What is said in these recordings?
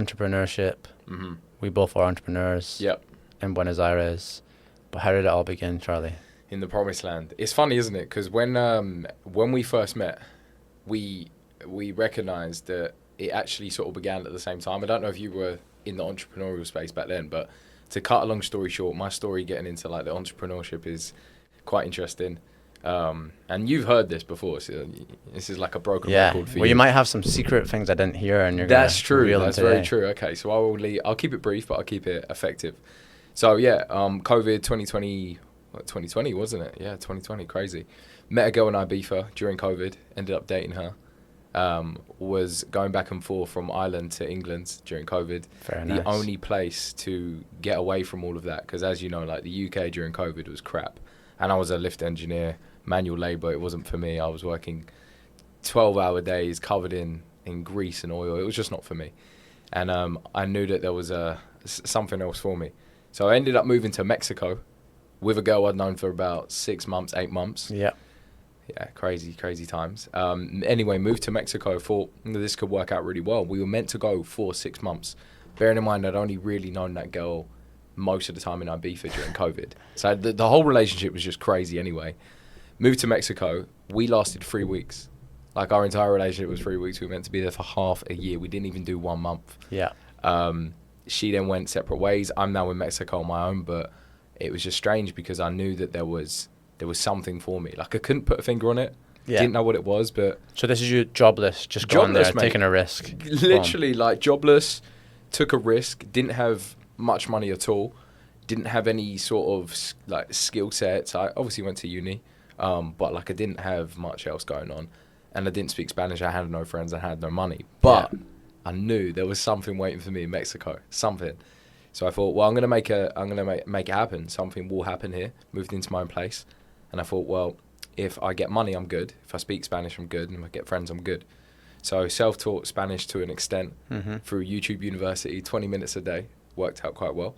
entrepreneurship. Mm-hmm. We both are entrepreneurs. Yep. In Buenos Aires. But how did it all begin, Charlie? In the promised land. It's funny, isn't it? Because when we first met, we recognised that it actually sort of began at the same time. I don't know if you were in the entrepreneurial space back then, but to cut a long story short, my story getting into like the entrepreneurship is quite interesting. And you've heard this before, so this is like a broken record for you. Well, you might have some secret things I didn't hear, and you're That's true. That's today. very true. Okay, so I'll keep it brief, but I'll keep it effective. So yeah, COVID 2020, 2020 wasn't it? Yeah, 2020, crazy. Met a girl in Ibiza during COVID. Ended up dating her. Was going back and forth from Ireland to England during COVID. Very nice. The only place to get away from all of that, because as you know, like the UK during COVID was crap, and I was a lift engineer. Manual labour, it wasn't for me. I was working 12-hour days covered in grease and oil. It was just not for me. And I knew that there was something else for me. So I ended up moving to Mexico with a girl I'd known for about 6 months, 8 months. Yeah. Yeah, crazy times. Anyway, moved to Mexico, thought this could work out really well. We were meant to go for 6 months. Bearing in mind I'd only really known that girl most of the time in Ibiza during COVID. So the whole relationship was just crazy anyway. Moved to Mexico. We lasted 3 weeks. Like our entire relationship was 3 weeks. We were meant to be there for half a year. We didn't even do 1 month. Yeah. She then went separate ways. I'm now in Mexico on my own, but it was just strange because I knew that there was something for me. Like I couldn't put a finger on it. Yeah. Didn't know what it was, but so this is you jobless, just going there, mate. Taking a risk. Literally, like jobless, took a risk. Didn't have much money at all. Didn't have any sort of like skill sets. I obviously went to uni. But like I didn't have much else going on, and I didn't speak Spanish. I had no friends. I had no money. But I knew there was something waiting for me in Mexico. Something. So I thought, well, I'm gonna make it happen. Something will happen here. Moved into my own place, and I thought, well, if I get money, I'm good. If I speak Spanish, I'm good. And if I get friends, I'm good. So self-taught Spanish to an extent through YouTube University, 20 minutes a day. Worked out quite well.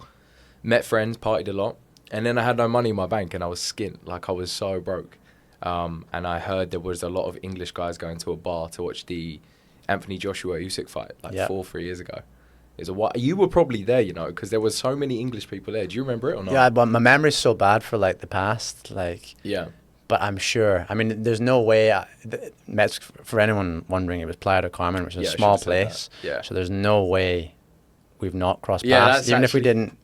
Met friends, partied a lot. And then I had no money in my bank and I was skint, like I was so broke. And I heard there was a lot of English guys going to a bar to watch the Anthony Joshua Usyk fight, like 4-3 years ago. You were probably there, you know, because there was so many English people there. Do you remember it or not? Yeah, but my memory's so bad for like the past, like. Yeah. But I'm sure. I mean, there's no way. For anyone wondering, it was Playa del Carmen, which is a small place. Yeah. So there's no way we've not crossed paths, even if we didn't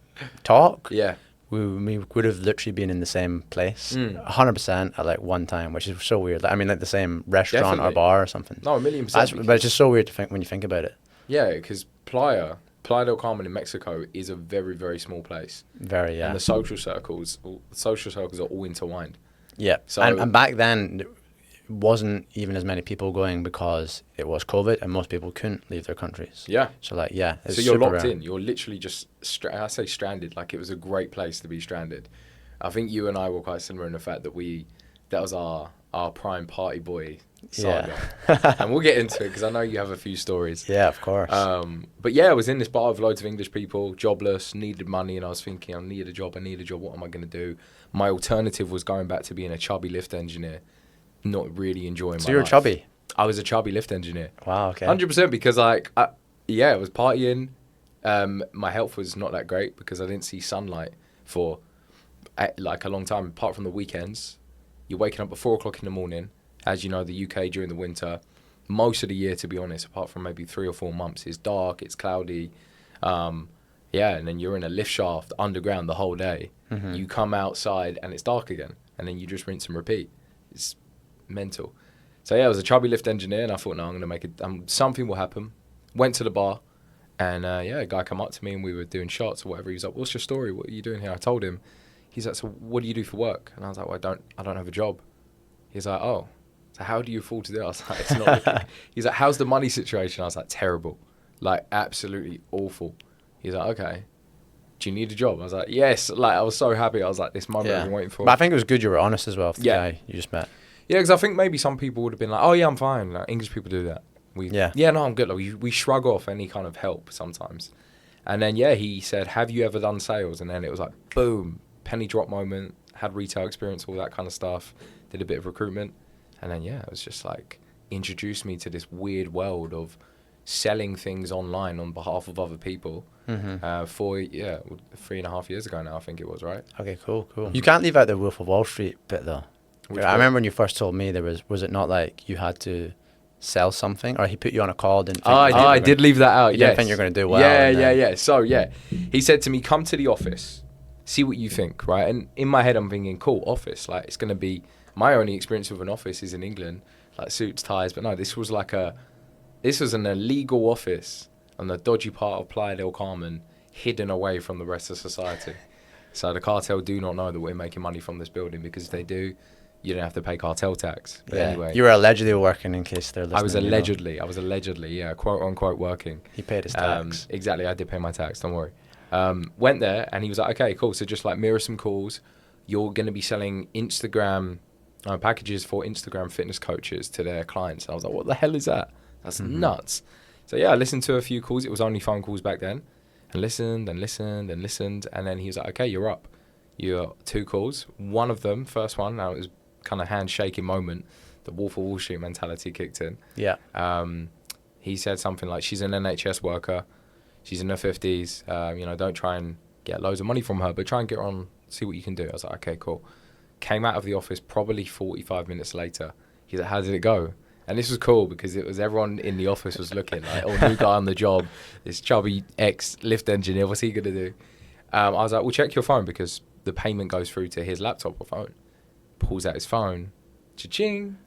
talk. Yeah. We would have literally been in the same place, 100% at like one time, which is so weird. I mean, like the same restaurant or bar or something. No, 1,000,000%. But it's just so weird to think when you think about it. Yeah, because Playa del Carmen in Mexico is a very, very small place. Very, yeah. And the social circles are all intertwined. Yeah. So and back then, wasn't even as many people going because it was COVID and most people couldn't leave their countries. Yeah. So like, yeah. So you're locked in. You're literally just, I say stranded, like it was a great place to be stranded. I think you and I were quite similar in the fact that that was our prime party boy saga. Yeah. And we'll get into it because I know you have a few stories. Yeah, of course. But yeah, I was in this bar with loads of English people, jobless, needed money, and I was thinking, I need a job, what am I going to do? My alternative was going back to being a chubby lift engineer. Not really enjoying my life. So you were chubby? I was a chubby lift engineer. Wow, okay. 100% because I was partying. My health was not that great because I didn't see sunlight for like a long time, apart from the weekends. You're waking up at 4 o'clock in the morning. As you know, the UK during the winter, most of the year, to be honest, apart from maybe 3 or 4 months, is dark, it's cloudy. And then you're in a lift shaft underground the whole day. Mm-hmm. You come outside and it's dark again. And then you just rinse and repeat. It's mental. So yeah, I was a chubby lift engineer and I thought, no, I'm going to make it, something will happen. Went to the bar and a guy come up to me and we were doing shots or whatever. He was like, what's your story? What are you doing here? I told him. He's like, so what do you do for work? And I was like, well, I don't have a job. He's like, oh, so how do you afford to do it? I was like, it's not looking. He's like, how's the money situation? I was like, terrible. Like, absolutely awful. He's like, okay. Do you need a job? I was like, yes. Like, I was so happy. I was like, this moment I've been waiting for. But I think it was good you were honest as well with the guy you just met. Yeah, because I think maybe some people would have been like, oh, yeah, I'm fine. Like, English people do that. No, I'm good. Like, we shrug off any kind of help sometimes. And then, he said, have you ever done sales? And then it was like, boom, penny drop moment, had retail experience, all that kind of stuff, did a bit of recruitment. And then, it was just like, introduced me to this weird world of selling things online on behalf of other people for 3.5 years ago now, I think it was, right? Okay, cool. You can't leave out the Wolf of Wall Street bit though. I remember when you first told me was it not like you had to sell something, or he put you on a call? I did leave that out. You didn't think you're going to do well. Yeah. So he said to me, "Come to the office, see what you think." Right, and in my head, I'm thinking, "Cool, office. Like it's going to be my only experience with an office is in England, like suits, ties." But no, this was an illegal office on the dodgy part of Playa del Carmen, hidden away from the rest of society. So the cartel do not know that we're making money from this building, because if they do, you don't have to pay cartel tax. But anyway, you were allegedly working, in case they're listening. I was allegedly, quote unquote working. He paid his tax. Exactly, I did pay my tax. Don't worry. Went there, and he was like, "Okay, cool. So just like mirror some calls. You're going to be selling Instagram packages for Instagram fitness coaches to their clients." And I was like, "What the hell is that? That's nuts." So I listened to a few calls. It was only phone calls back then, and listened, and then he was like, "Okay, you're up. You're 2 calls. One of them, first one, now it was kind of handshaking moment. The Wolf of Wall Street mentality kicked in." Yeah. He said something like, "She's an NHS worker. She's in her 50s. Don't try and get loads of money from her, but try and get her on, see what you can do." I was like, "Okay, cool." Came out of the office probably 45 minutes later. He's like, "How did it go?" And this was cool because it was everyone in the office was looking like, "Oh, new guy on the job, this chubby ex-lift engineer, what's he going to do?" I was like, "Well, check your phone, because the payment goes through to his laptop or phone." Pulls out his phone, cha-ching,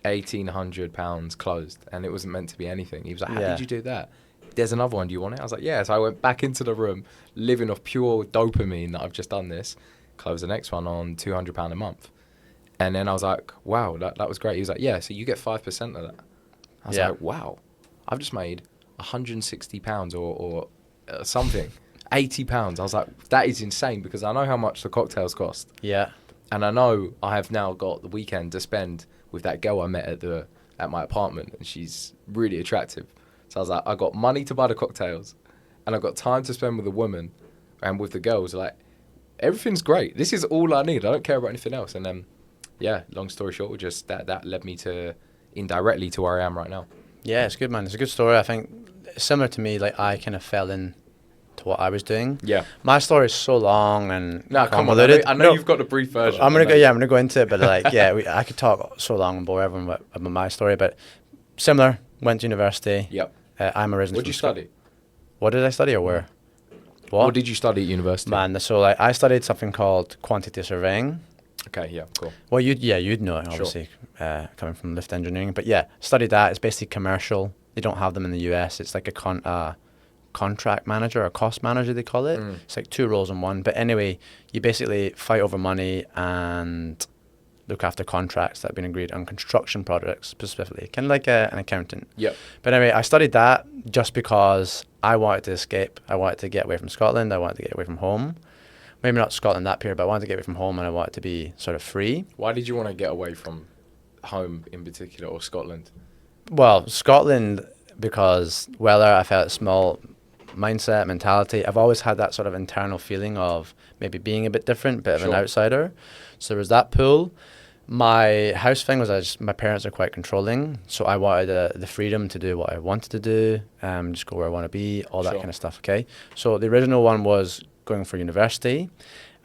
£1,800 closed, and it wasn't meant to be anything. He was like, "How did you do that? There's another one, do you want it?" I was like, "Yeah." So I went back into the room, living off pure dopamine that I've just done this, closed the next one on £200 a month. And then I was like, "Wow, that was great." He was like, "Yeah, so you get 5% of that." I was like, "Wow, I've just made £160 or something, £80. I was like, "That is insane," because I know how much the cocktails cost. Yeah. And I know I have now got the weekend to spend with that girl I met at my apartment, and she's really attractive. So I was like, I got money to buy the cocktails, and I got time to spend with a woman and with the girls. Like, everything's great. This is all I need. I don't care about anything else. And then, long story short, just that led me to indirectly to where I am right now. Yeah, it's good, man. It's a good story. I think similar to me, like I kind of fell in to what I was doing. Yeah. My story is so long and convoluted. I know you've got a brief version. I'm gonna go into it, but like, I could talk so long and bore everyone about my story. But similar, went to university. Yep. I'm originally. What did you study? What did I study, or where? What did you study at university? Man, so like I studied something called quantity surveying. Okay, yeah, cool. Well, you'd know it, obviously, coming from lift engineering. But studied that. It's basically commercial. They don't have them in the US. It's like a contract manager or cost manager, they call it. It's like 2 roles in one. But anyway, you basically fight over money and look after contracts that have been agreed on construction projects specifically, kind of like an accountant. Yep. But anyway, I studied that just because I wanted to escape. I wanted to get away from Scotland. I wanted to get away from home. Maybe not Scotland that period, but I wanted to get away from home, and I wanted to be sort of free. Why did you want to get away from home in particular, or Scotland? Well, Scotland, because I felt small mindset, mentality. I've always had that sort of internal feeling of maybe being a bit different, bit of an outsider. So there was that pull. My house thing was my parents are quite controlling, so I wanted the freedom to do what I wanted to do, just go where I want to be, all that kind of stuff, okay? So the original one was going for university,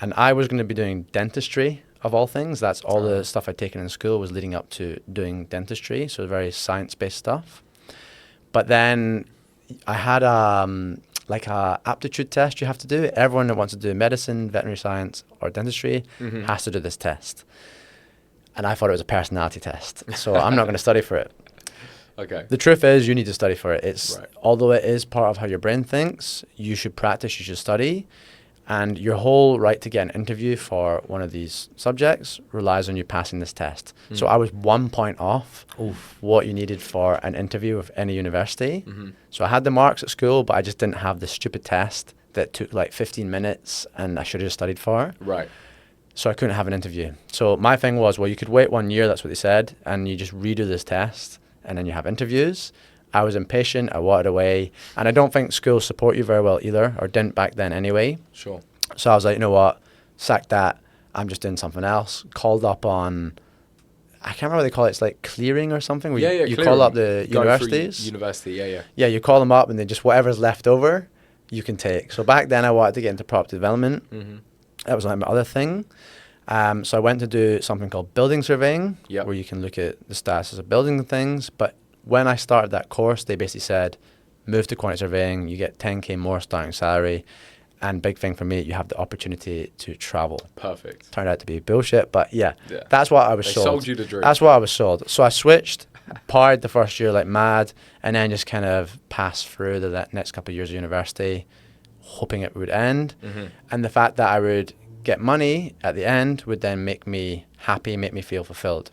and I was going to be doing dentistry, of all things. That's all the stuff I'd taken in school was leading up to doing dentistry, so very science-based stuff. But then I had like a aptitude test you have to do. Everyone that wants to do medicine, veterinary science, or dentistry has to do this test. And I thought it was a personality test, so I'm not going to study for it. Okay. The truth is, you need to study for it. Although it is part of how your brain thinks, you should practice, you should study. And your whole right to get an interview for one of these subjects relies on you passing this test. So I was 1 point off what you needed for an interview with any university. So I had the marks at school, but I just didn't have the stupid test that took like 15 minutes and I should have just studied for. Right. So I couldn't have an interview. So my thing was, well, you could wait 1 year, that's what they said, and you just redo this test, and then you have interviews. I was impatient, I wanted away, and I don't think schools support you very well either, or didn't back then anyway. Sure. So I was like, you know what, sack that, I'm just doing something else. Called up on I can't remember what they call it. It's like clearing or something. Where you clearing. call up the Going through universities. University, yeah. Yeah, you call them up and then just whatever's left over, you can take. So back then I wanted to get into property development. Mm-hmm. That was like my other thing. So I went to do something called building surveying, where you can look at the status of building things. But when I started that course, they basically said, move to quantity surveying, you get 10K more starting salary. And big thing for me, you have the opportunity to travel. Perfect. Turned out to be bullshit, but that's what I was sold. They sold you the dream. That's what I was sold. So I switched, partied the first year like mad, and then just kind of passed through the next couple of years of university, hoping it would end. Mm-hmm. And the fact that I would get money at the end would then make me happy, make me feel fulfilled.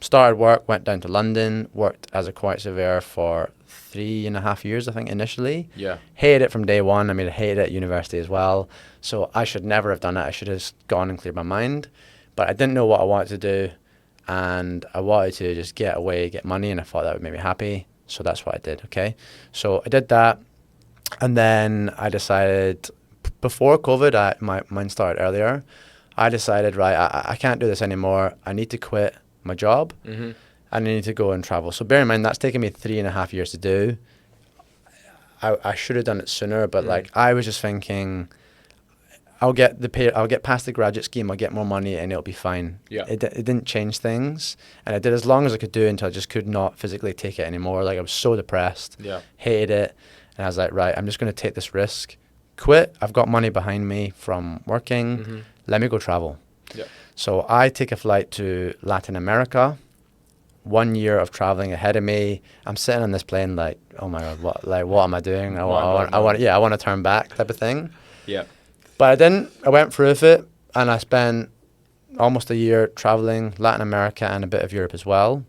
Started work, went down to London, worked as a quantity surveyor for 3.5 years, I think, initially. Yeah. Hated it from day one. I mean, I hated it at university as well. So I should never have done it. I should have just gone and cleared my mind. But I didn't know what I wanted to do. And I wanted to just get away, get money. And I thought that would make me happy. So that's what I did, okay? So I did that. And then I decided, before COVID, mine started earlier. I decided, right, I can't do this anymore. I need to quit my job. Mm-hmm. I need to go and travel. So bear in mind, that's taken me 3.5 years to do. I should have done it sooner, but like I was just thinking, I'll get past the graduate scheme, I'll get more money, and it'll be fine. Yeah. It didn't change things, and I did as long as I could do until I just could not physically take it anymore. Like I was so depressed, hated it, and I was like, right, I'm just going to take this risk, quit. I've got money behind me from working. Mm-hmm. Let me go travel. Yeah. So I take a flight to Latin America. 1 year of traveling ahead of me. I'm sitting on this plane like, oh my God, what am I doing? I want to turn back type of thing. Yeah. But I didn't. I went through with it, and I spent almost a year traveling Latin America and a bit of Europe as well.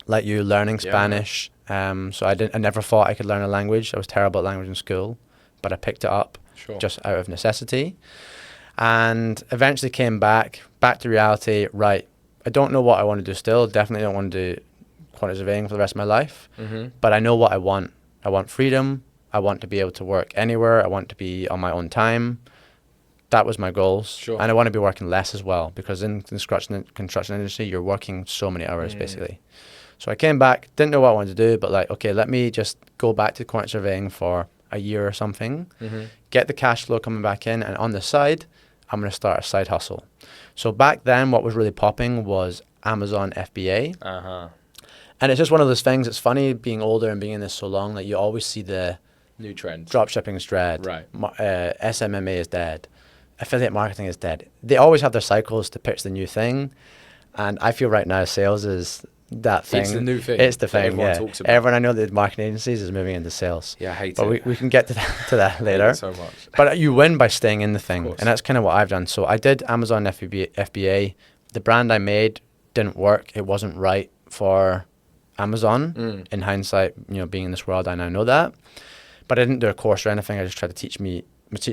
Like you, learning Spanish. So I never thought I could learn a language. I was terrible at language in school, but I picked it up just out of necessity. And eventually came back to reality. Right, I don't know what I want to do still. Definitely don't want to do quantity surveying for the rest of my life. Mm-hmm. But I know what I want. I want freedom. I want to be able to work anywhere. I want to be on my own time. That was my goals. Sure. And I want to be working less as well, because in the construction industry, you're working so many hours basically. So I came back, didn't know what I wanted to do, but like, okay, let me just go back to quantity surveying for a year or something, get the cash flow coming back in, and on the side, I'm going to start a side hustle. So back then, what was really popping was Amazon FBA. Uh-huh. And it's just one of those things. It's funny being older and being in this so long that you always see the new trends. Drop shipping is dead. Right. SMMA is dead. Affiliate marketing is dead. They always have their cycles to pitch the new thing. And I feel right now sales is that thing. It's the new thing. It's the thing, everyone talks about. Everyone I know that marketing agencies is moving into sales. Yeah, I hate it. But we can get to that later. I hate it so much. But you win by staying in the thing. And that's kind of what I've done. So I did Amazon FBA. The brand I made didn't work. It wasn't right for Amazon. In hindsight, being in this world, I now know that. But I didn't do a course or anything. I just tried to teach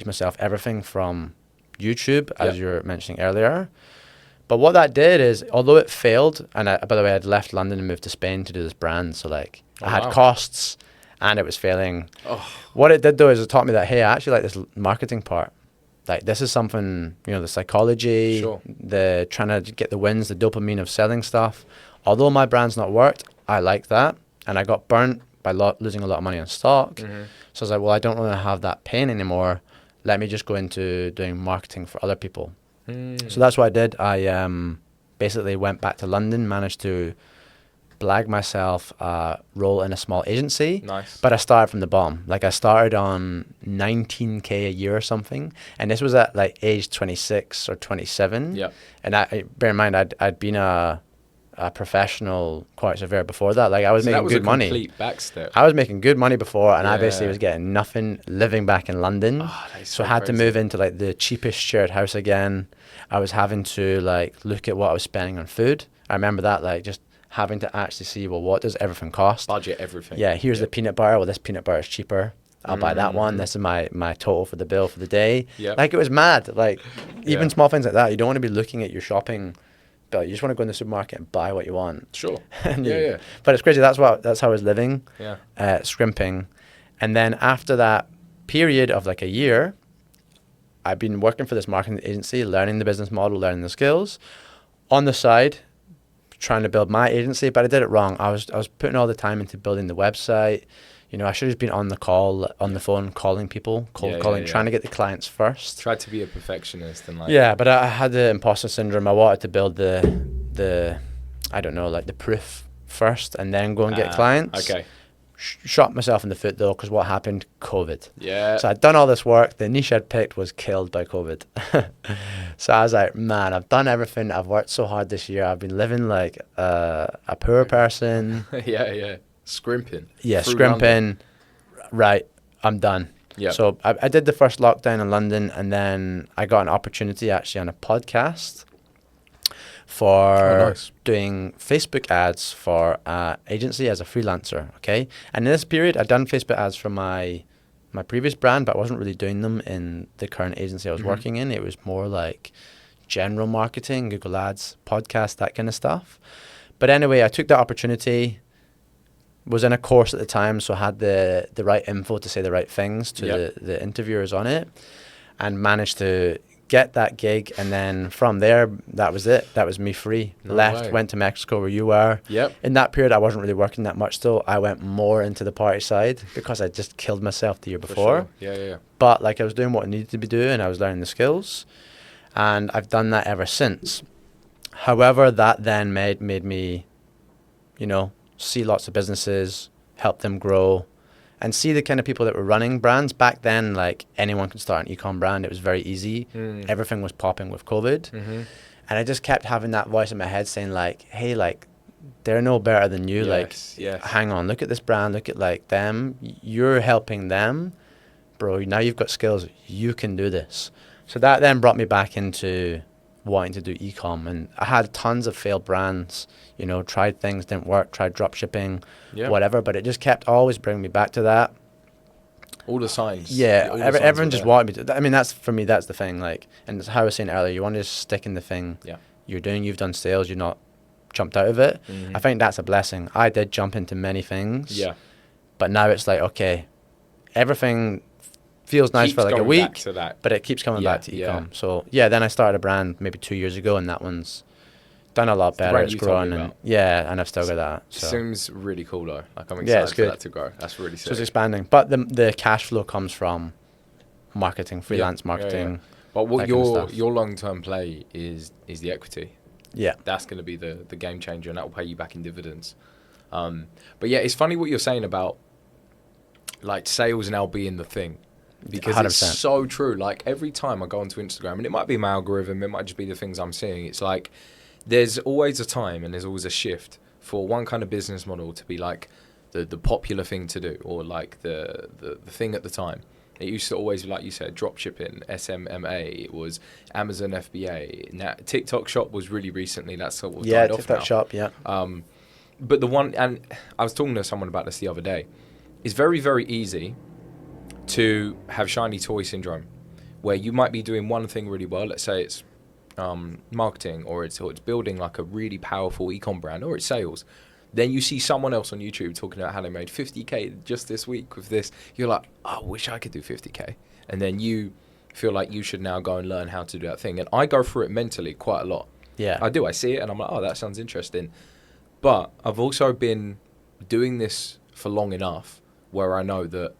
myself everything from YouTube, as you were mentioning earlier. But what that did is, although it failed, and by the way, I'd left London and moved to Spain to do this brand. So like I had costs and it was failing. Oh. What it did though is it taught me that, hey, I actually like this marketing part. Like this is something, the psychology, the trying to get the wins, the dopamine of selling stuff. Although my brand's not worked, I like that. And I got burnt by losing a lot of money on stock. So I was like, well, I don't want to have that pain anymore. Let me just go into doing marketing for other people. So that's what I did. I basically went back to London, managed to blag myself a role in a small agency. Nice. But I started from the bottom. Like I started on 19K a year or something. And this was at like age 26 or 27. Yeah. And bear in mind, I'd been a professional quantity surveyor before that. Like I was making good money. That was a complete backstep. I was making good money before, and I basically was getting nothing living back in London. So I had to move into like the cheapest shared house again. I was having to like look at what I was spending on food. I remember that, like just having to actually see, well, what does everything cost? Budget everything. Yeah, here's the peanut butter. Well, this peanut butter is cheaper. I'll buy that one. This is my total for the bill for the day. Like it was mad. Like even small things like that. You don't want to be looking at your shopping bill. You just want to go in the supermarket and buy what you want. Sure. But it's crazy. That's how I was living. Scrimping. And then after that period of like a year, I've been working for this marketing agency, learning the business model, learning the skills. On the side, trying to build my agency, but I did it wrong. I was putting all the time into building the website. I should have been on the phone, calling people, calling, trying to get the clients first. Tried to be a perfectionist and like. Yeah, but I had the imposter syndrome. I wanted to build the I don't know, like the proof first, and then go and get clients. Okay. Shot myself in the foot though, because what happened? COVID. Yeah. So I'd done all this work. The niche I'd picked was killed by COVID. So I was like, man, I've done everything. I've worked so hard this year. I've been living like a poor person. Yeah. Scrimping. Yeah, Through scrimping. London. Right, I'm done. Yeah. So I did the first lockdown in London, and then I got an opportunity actually on a podcast for doing Facebook ads for agency as a freelancer, okay? And in this period, I'd done Facebook ads for my previous brand, but I wasn't really doing them in the current agency I was working in. It was more like general marketing, Google Ads, podcast, that kind of stuff. But anyway, I took that opportunity, was in a course at the time, so I had the right info to say the right things to the interviewers on it, and managed to get that gig. And then from there, that was it. That was me free. Went to Mexico where you were. Yep. In that period, I wasn't really working that much still. I went more into the party side because I just killed myself the year before. Yeah. But like I was doing what I needed to be doing. I was learning the skills, and I've done that ever since. However, that then made me, see lots of businesses, help them grow, and see the kind of people that were running brands. Back then, like anyone could start an ecom brand. It was very easy. Everything was popping with COVID. And I just kept having that voice in my head saying like, hey, like they're no better than you. Hang on, look at this brand, look at like them. You're helping them, bro. Now you've got skills. You can do this. So that then brought me back into wanting to do ecom, and I had tons of failed brands, tried things, didn't work, tried drop shipping, whatever, but it just kept always bringing me back to that. All the signs. Yeah, everyone just wanted me to. I mean, that's for me, that's the thing, like, and it's how I was saying earlier, you want to just stick in the thing you're doing. You've done sales, you've not jumped out of it. I think that's a blessing. I did jump into many things, but now it's like, okay, everything feels nice for like a week, but it keeps coming back to ecom. So then I started a brand maybe 2 years ago, and that one's done a lot better. It's grown, and and I've still got that. So. It seems really cool though. Like I'm excited for that to grow. That's really sick. So it's expanding, but the cash flow comes from marketing, freelance marketing. But what your long-term play is the equity. Yeah, that's going to be the game changer, and that will pay you back in dividends. But yeah, it's funny what you're saying about like sales now being the thing. Because 100%. It's so true. Like every time I go onto Instagram, and it might be my algorithm, it might just be the things I'm seeing. It's like there's always a time and there's always a shift for one kind of business model to be like the popular thing to do, or like the thing at the time. It used to always be, like you said, drop shipping, SMMA. It was Amazon FBA. Now TikTok Shop was really recently. That's sort of died off now. TikTok Shop. Yeah. But the one, and I was talking to someone about this the other day. It's very, very easy to have shiny toy syndrome, where you might be doing one thing really well. Let's say it's marketing, or it's building like a really powerful ecom brand, or it's sales. Then you see someone else on YouTube talking about how they made 50K just this week with this. You're like, I wish I could do 50K. And then you feel like you should now go and learn how to do that thing. And I go through it mentally quite a lot. Yeah, I do. I see it and I'm like, oh, that sounds interesting. But I've also been doing this for long enough where I know that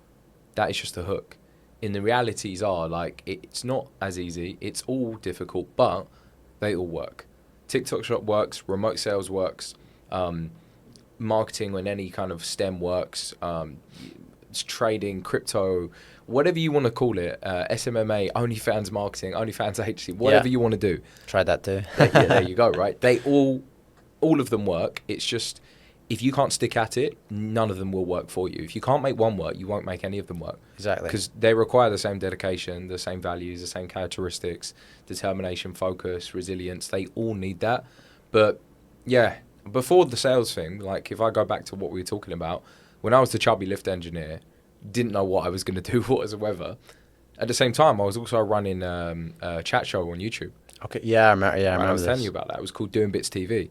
is just a hook. And the realities are like it's not as easy. It's all difficult, but they all work. TikTok Shop works. Remote sales works. Marketing on any kind of STEM works. It's trading, crypto, whatever you want to call it. SMMA, OnlyFans marketing, OnlyFans agency, whatever you want to do. Try that too. There you go. Right. They all of them work. It's just, if you can't stick at it, none of them will work for you. If you can't make one work, you won't make any of them work. Exactly. Because they require the same dedication, the same values, the same characteristics, determination, focus, resilience. They all need that. But yeah, before the sales thing, like if I go back to what we were talking about, when I was the chubby lift engineer, didn't know what I was going to do whatsoever. At the same time, I was also running a chat show on YouTube. Okay. Yeah, I remember. Yeah, I was telling you about that. It was called Doing Bits TV.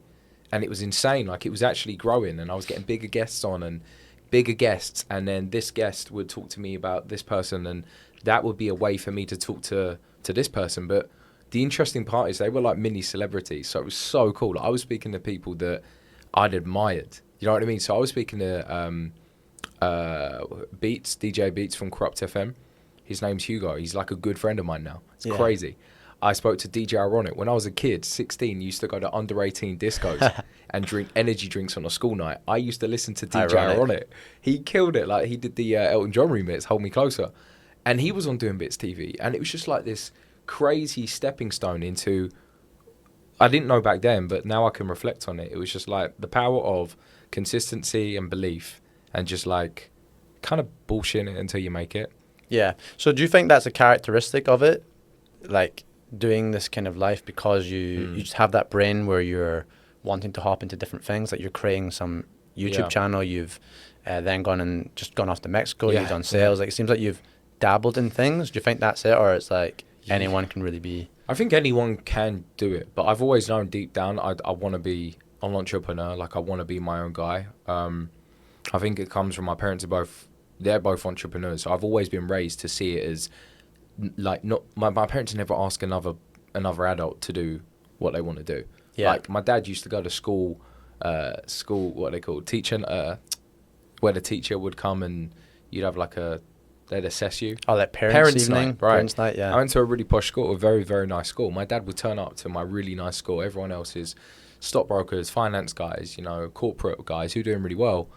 And it was insane. Like, it was actually growing, and I was getting bigger guests on and bigger guests. And then this guest would talk to me about this person, and that would be a way for me to talk to this person. But the interesting part is they were like mini celebrities. So it was so cool. Like, I was speaking to people that I'd admired. You know what I mean? So I was speaking to DJ Beats from Corrupt FM. His name's Hugo. He's like a good friend of mine now. It's crazy. I spoke to DJ Ironic. When I was a kid, 16, used to go to under 18 discos and drink energy drinks on a school night. I used to listen to DJ Ironic. He killed it. Like, he did the Elton John remix, Hold Me Closer. And he was on Doing Bits TV. And it was just like this crazy stepping stone into, I didn't know back then, but now I can reflect on it. It was just like the power of consistency and belief and just like kind of bullshitting it until you make it. Yeah. So do you think that's a characteristic of it? Like, doing this kind of life because you just have that brain where you're wanting to hop into different things, like you're creating some YouTube channel, you've then gone off to Mexico, you've done sales, like it seems like you've dabbled in things. Do you think that's it, or it's like anyone can really be? I think anyone can do it, but I've always known deep down I want to be an entrepreneur. Like, I want to be my own guy. I think it comes from my parents they're both entrepreneurs, so I've always been raised to see it as like, not my parents never ask another adult to do what they want to do. Like, my dad used to go to school what they call teaching, where the teacher would come and you'd have like they'd assess you. Oh, like parents evening, night, right? Parents night, yeah. I went to a really posh school, a very, very nice school. My dad would turn up to my really nice school. Everyone else is stockbrokers, finance guys, corporate guys who are doing really well.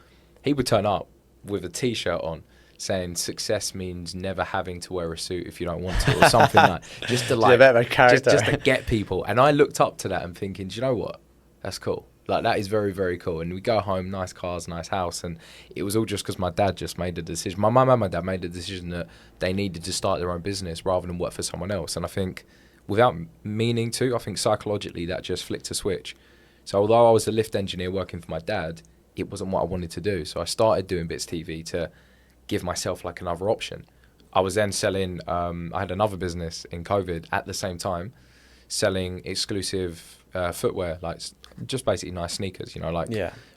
He would turn up with a T-shirt on, saying success means never having to wear a suit if you don't want to, or something like just to like just to get people. And I looked up to that and thinking, do you know what? That's cool. Like, that is very, very cool. And we go home, nice cars, nice house, and it was all just because my dad just made the decision. My mum and my dad made the decision that they needed to start their own business rather than work for someone else. And I think, without meaning to, I think psychologically that just flicked a switch. So although I was a lift engineer working for my dad, it wasn't what I wanted to do. So I started doing Bits TV to give myself like another option. I was then selling, I had another business in COVID at the same time, selling exclusive footwear, like just basically nice sneakers,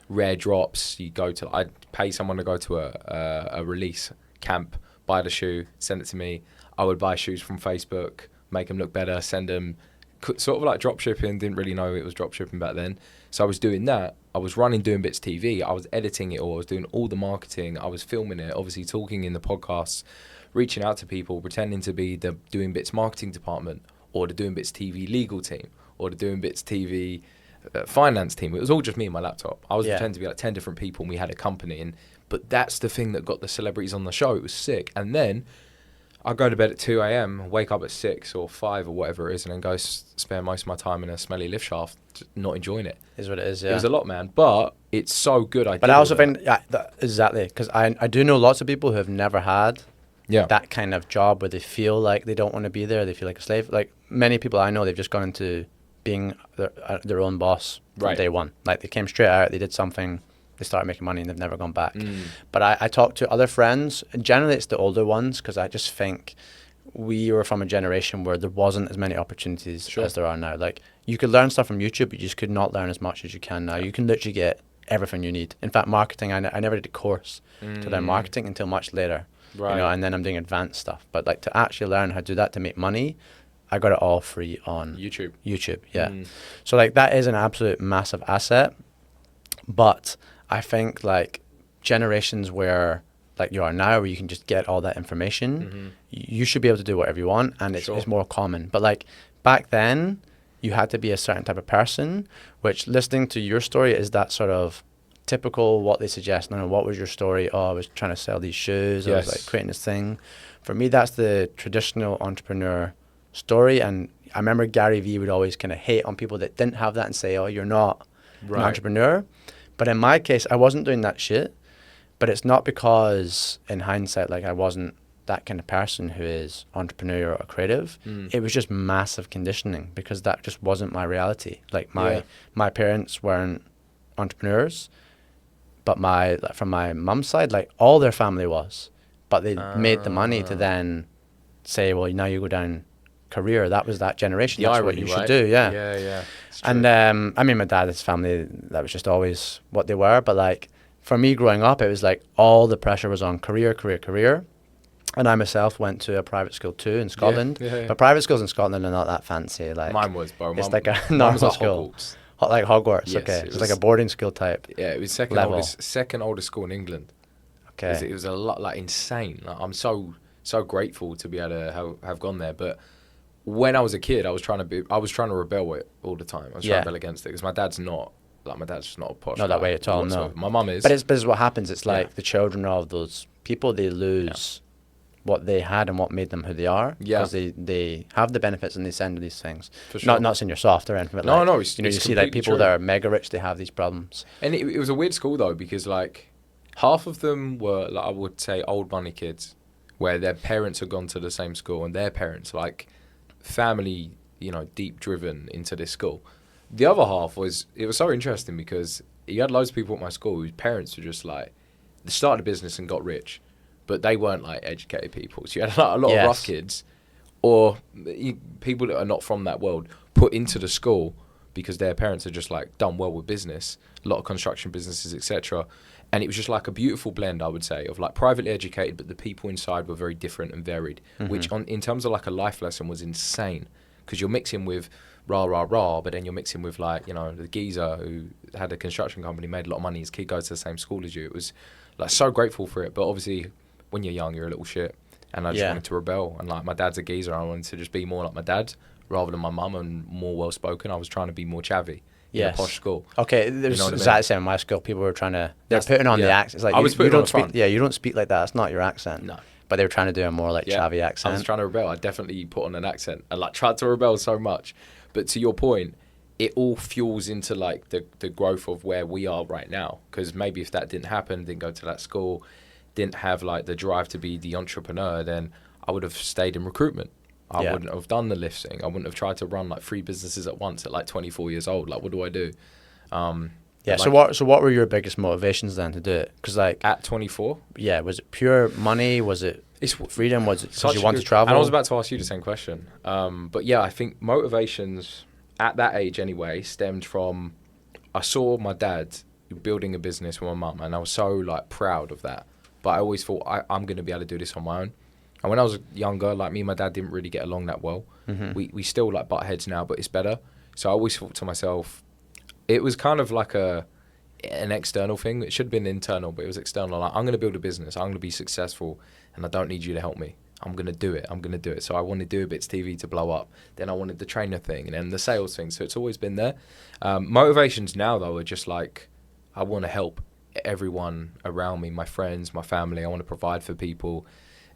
rare drops. I'd pay someone to go to a release camp, buy the shoe, send it to me. I would buy shoes from Facebook, make them look better, send them, sort of like drop shipping. Didn't really know it was drop shipping back then. So I was doing that. I was running Doing Bits TV. I was editing it all. I was doing all the marketing. I was filming it, obviously talking in the podcasts, reaching out to people, pretending to be the Doing Bits marketing department or the Doing Bits TV legal team or the Doing Bits TV finance team. It was all just me and my laptop. I was pretending to be like 10 different people, and we had a company. But that's the thing that got the celebrities on the show. It was sick. And then I go to bed at 2 a.m, wake up at 6 or 5 or whatever it is, and then go spend most of my time in a smelly lift shaft, not enjoying it. Is what it is, yeah. It was a lot, man. But it's so good. But I also think, exactly, because I do know lots of people who have never had that kind of job where they feel like they don't want to be there. They feel like a slave. Like, many people I know, they've just gone into being their own boss from day one. Like, they came straight out, they did something, they started making money, and they've never gone back. But I talk to other friends, and generally it's the older ones, because I just think we were from a generation where there wasn't as many opportunities as there are now. Like, you could learn stuff from YouTube, but you just could not learn as much as you can now. You can literally get everything you need. In fact, marketing, I never did a course to learn marketing until much later. And then I'm doing advanced stuff. But like, to actually learn how to do that to make money, I got it all free on YouTube, yeah. So like, that is an absolute massive asset. But I think like generations where like you are now, where you can just get all that information, you should be able to do whatever you want, and it's more common. But like, back then, you had to be a certain type of person, which, listening to your story, is that sort of typical what they suggest. No, what was your story? Oh, I was trying to sell these shoes. I was like creating this thing. For me, that's the traditional entrepreneur story. And I remember Gary Vee would always kind of hate on people that didn't have that and say, oh, you're not an entrepreneur. But in my case, I wasn't doing that shit. But it's not because, in hindsight, like, I wasn't that kind of person who is entrepreneurial or creative. It was just massive conditioning, because that just wasn't my reality. Like, my parents weren't entrepreneurs, but from my mum's side, like, all their family was. But they made the money to then say, well, now you go down career. That was that generation. That's what you should do. Yeah. And I mean, my dad, his family, that was just always what they were. But like, for me growing up, it was like all the pressure was on career. And I myself went to a private school too in Scotland. Yeah. But private schools in Scotland are not that fancy. Like Mine was, bro. it's like a Mine was normal like school. Hogwarts. Like Hogwarts, Yes, okay. it It's like was- a boarding school type. Yeah, it was Level. second oldest school in England. Okay. It was a lot, like, insane. Like, I'm so grateful to be able to have gone there. But when I was a kid, I was trying to rebel it all the time. I was trying to rebel against it because my dad's just not a posh Not that guy way at all, no. whatsoever. My mum is. But it's what happens. It's like Yeah. the children of those people, they lose what they had and what made them who they are. Yeah. Because they have the benefits and they send these things. For sure. Not saying you're soft or anything. But No, like, no, it's you it's see like completely people true. that are mega rich, they have these problems. And it was a weird school though, because like half of them were, like, I would say, old money kids, where their parents had gone to the same school and their parents, like, family, deep driven into this school. The other half was so interesting because you had loads of people at my school whose parents were just like, they started a business and got rich, but they weren't like educated people. So you had a lot of rough kids or people that are not from that world put into the school because their parents had just like done well with business, a lot of construction businesses, etc. And it was just like a beautiful blend, I would say, of like privately educated, but the people inside were very different and varied, which in terms of like a life lesson was insane, because you're mixing with rah, rah, rah, but then you're mixing with like, the geezer who had a construction company, made a lot of money, his kid goes to the same school as you. It was like so grateful for it. But obviously when you're young, you're a little shit. And I just wanted to rebel. And like my dad's a geezer. I wanted to just be more like my dad rather than my mum and more well-spoken. I was trying to be more chavvy in a posh school. Okay, there's You know what I mean? exactly the same in my school. People were trying to, they're putting on the accent. It's like, I was putting you on don't the speak, front. you don't speak like that. It's not your accent. No. But they were trying to do a more like chavvy I accent. was trying to rebel. I definitely put on an accent and like tried to rebel so much. But to your point, it all fuels into like the growth of where we are right now. Because maybe if that didn't happen, didn't go to that school, didn't have like the drive to be the entrepreneur, then I would have stayed in recruitment. I wouldn't have done the lift thing. I wouldn't have tried to run like 3 businesses at once at like 24 years old. Like, what do I do? So what were your biggest motivations then to do it? Because like At 24? Yeah, was it pure money? Was it freedom? Was it because you want to travel? And I was about to ask you the same question. But yeah, I think motivations at that age anyway stemmed from, I saw my dad building a business with my mum, and I was so like proud of that. But I always thought I'm going to be able to do this on my own. And when I was younger, like me and my dad didn't really get along that well. We still like butt heads now, but it's better. So I always thought to myself, it was kind of like an external thing. It should have been internal, but it was external. Like, I'm going to build a business. I'm going to be successful, and I don't need you to help me. I'm going to do it. So I wanted to do a Bits TV to blow up. Then I wanted the trainer thing and then the sales thing. So it's always been there. Motivations now, though, are just like, I want to help everyone around me, my friends, my family. I want to provide for people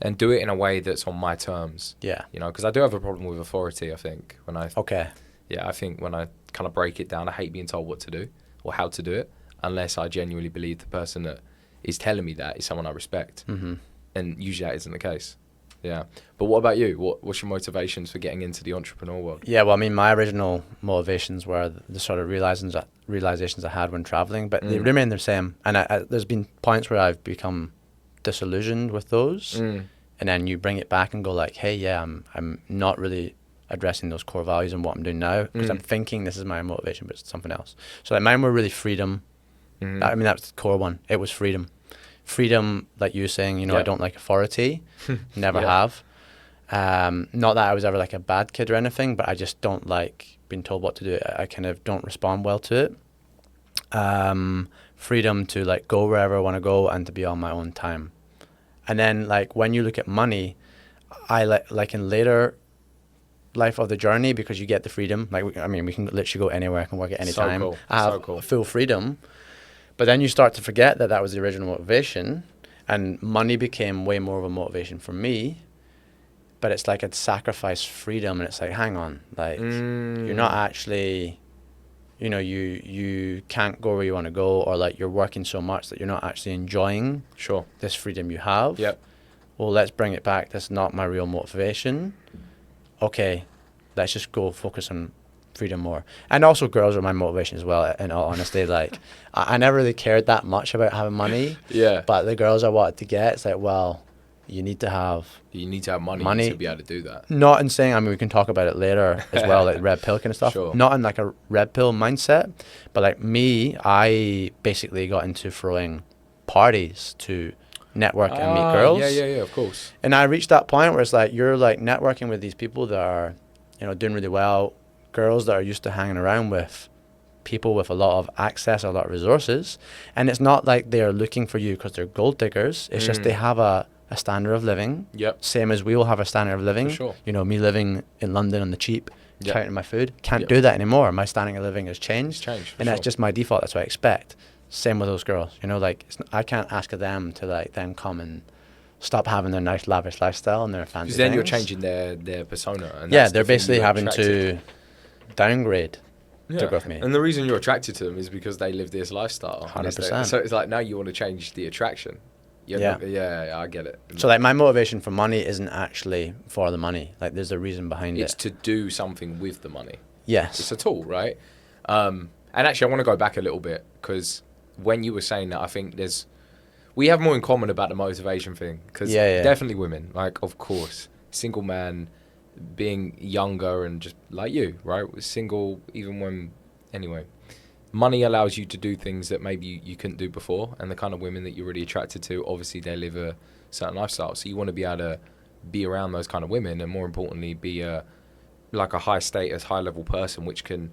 and do it in a way that's on my terms. Yeah. Because I do have a problem with authority, I think. I think when I kind of break it down, I hate being told what to do or how to do it unless I genuinely believe the person that is telling me that is someone I respect. And usually that isn't the case. Yeah. But what about you? What's your motivations for getting into the entrepreneur world? Yeah, well, I mean, my original motivations were the sort of realizations I had when traveling, but they remain the same. And there's been points where I've become disillusioned with those. And then you bring it back and go like, hey, yeah, I'm not really addressing those core values and what I'm doing now because I'm thinking this is my motivation, but it's something else. So like mine were really freedom. I mean, that was the core one. It was freedom. Freedom, like you were saying, I don't like authority. Never have. Not that I was ever like a bad kid or anything, but I just don't like being told what to do. I kind of don't respond well to it. Freedom to like go wherever I want to go and to be on my own time. And then like when you look at money, I like in later life of the journey, because you get the freedom. Like we can literally go anywhere. I can work at any time. Cool. I have full freedom. But then you start to forget that was the original motivation, and money became way more of a motivation for me. But it's like I'd sacrifice freedom, and it's like, hang on, like you're not actually, you can't go where you want to go, or like you're working so much that you're not actually enjoying this freedom you have. Yep. Well, let's bring it back. That's not my real motivation. Okay, let's just go focus on freedom more. And also girls are my motivation as well, in all honesty. Like I never really cared that much about having money. Yeah. But the girls I wanted to get, it's like, well, you need to have money to be able to do that. Not in saying, we can talk about it later as well, like red pill kind of stuff. Sure. Not in like a red pill mindset, but like me, I basically got into throwing parties to network and meet girls. Yeah, of course. And I reached that point where it's like you're like networking with these people that are, doing really well, girls that are used to hanging around with people with a lot of access, a lot of resources, and it's not like they're looking for you because they're gold diggers. It's just they have a standard of living. Yep. Same as we all have a standard of living. For sure. Me living in London on the cheap, Yep. counting my food, can't do that anymore. My standard of living has changed. And that's just my default. That's what I expect. Same with those girls. I can't ask them to like then come and stop having their nice lavish lifestyle and their fancy Because then things. you're changing their persona. And yeah, that's they're the thing basically you're having attracted to downgrade Yeah. to go with me. And the reason you're attracted to them is because they live this lifestyle. 100%. So it's like now you want to change the attraction. Yeah, I get it. So like my motivation for money isn't actually for the money. Like there's a reason behind It's it. to do something with the money. Yes. It's a tool, right? And actually, I want to go back a little bit because when you were saying that, I think we have more in common about the motivation thing. Because definitely women, like, of course, single man, being younger and just like you, right? Single, even when, anyway, money allows you to do things that maybe you couldn't do before. And the kind of women that you're really attracted to, obviously, they live a certain lifestyle. So you want to be able to be around those kind of women and more importantly, be like a high status, high level person, which can,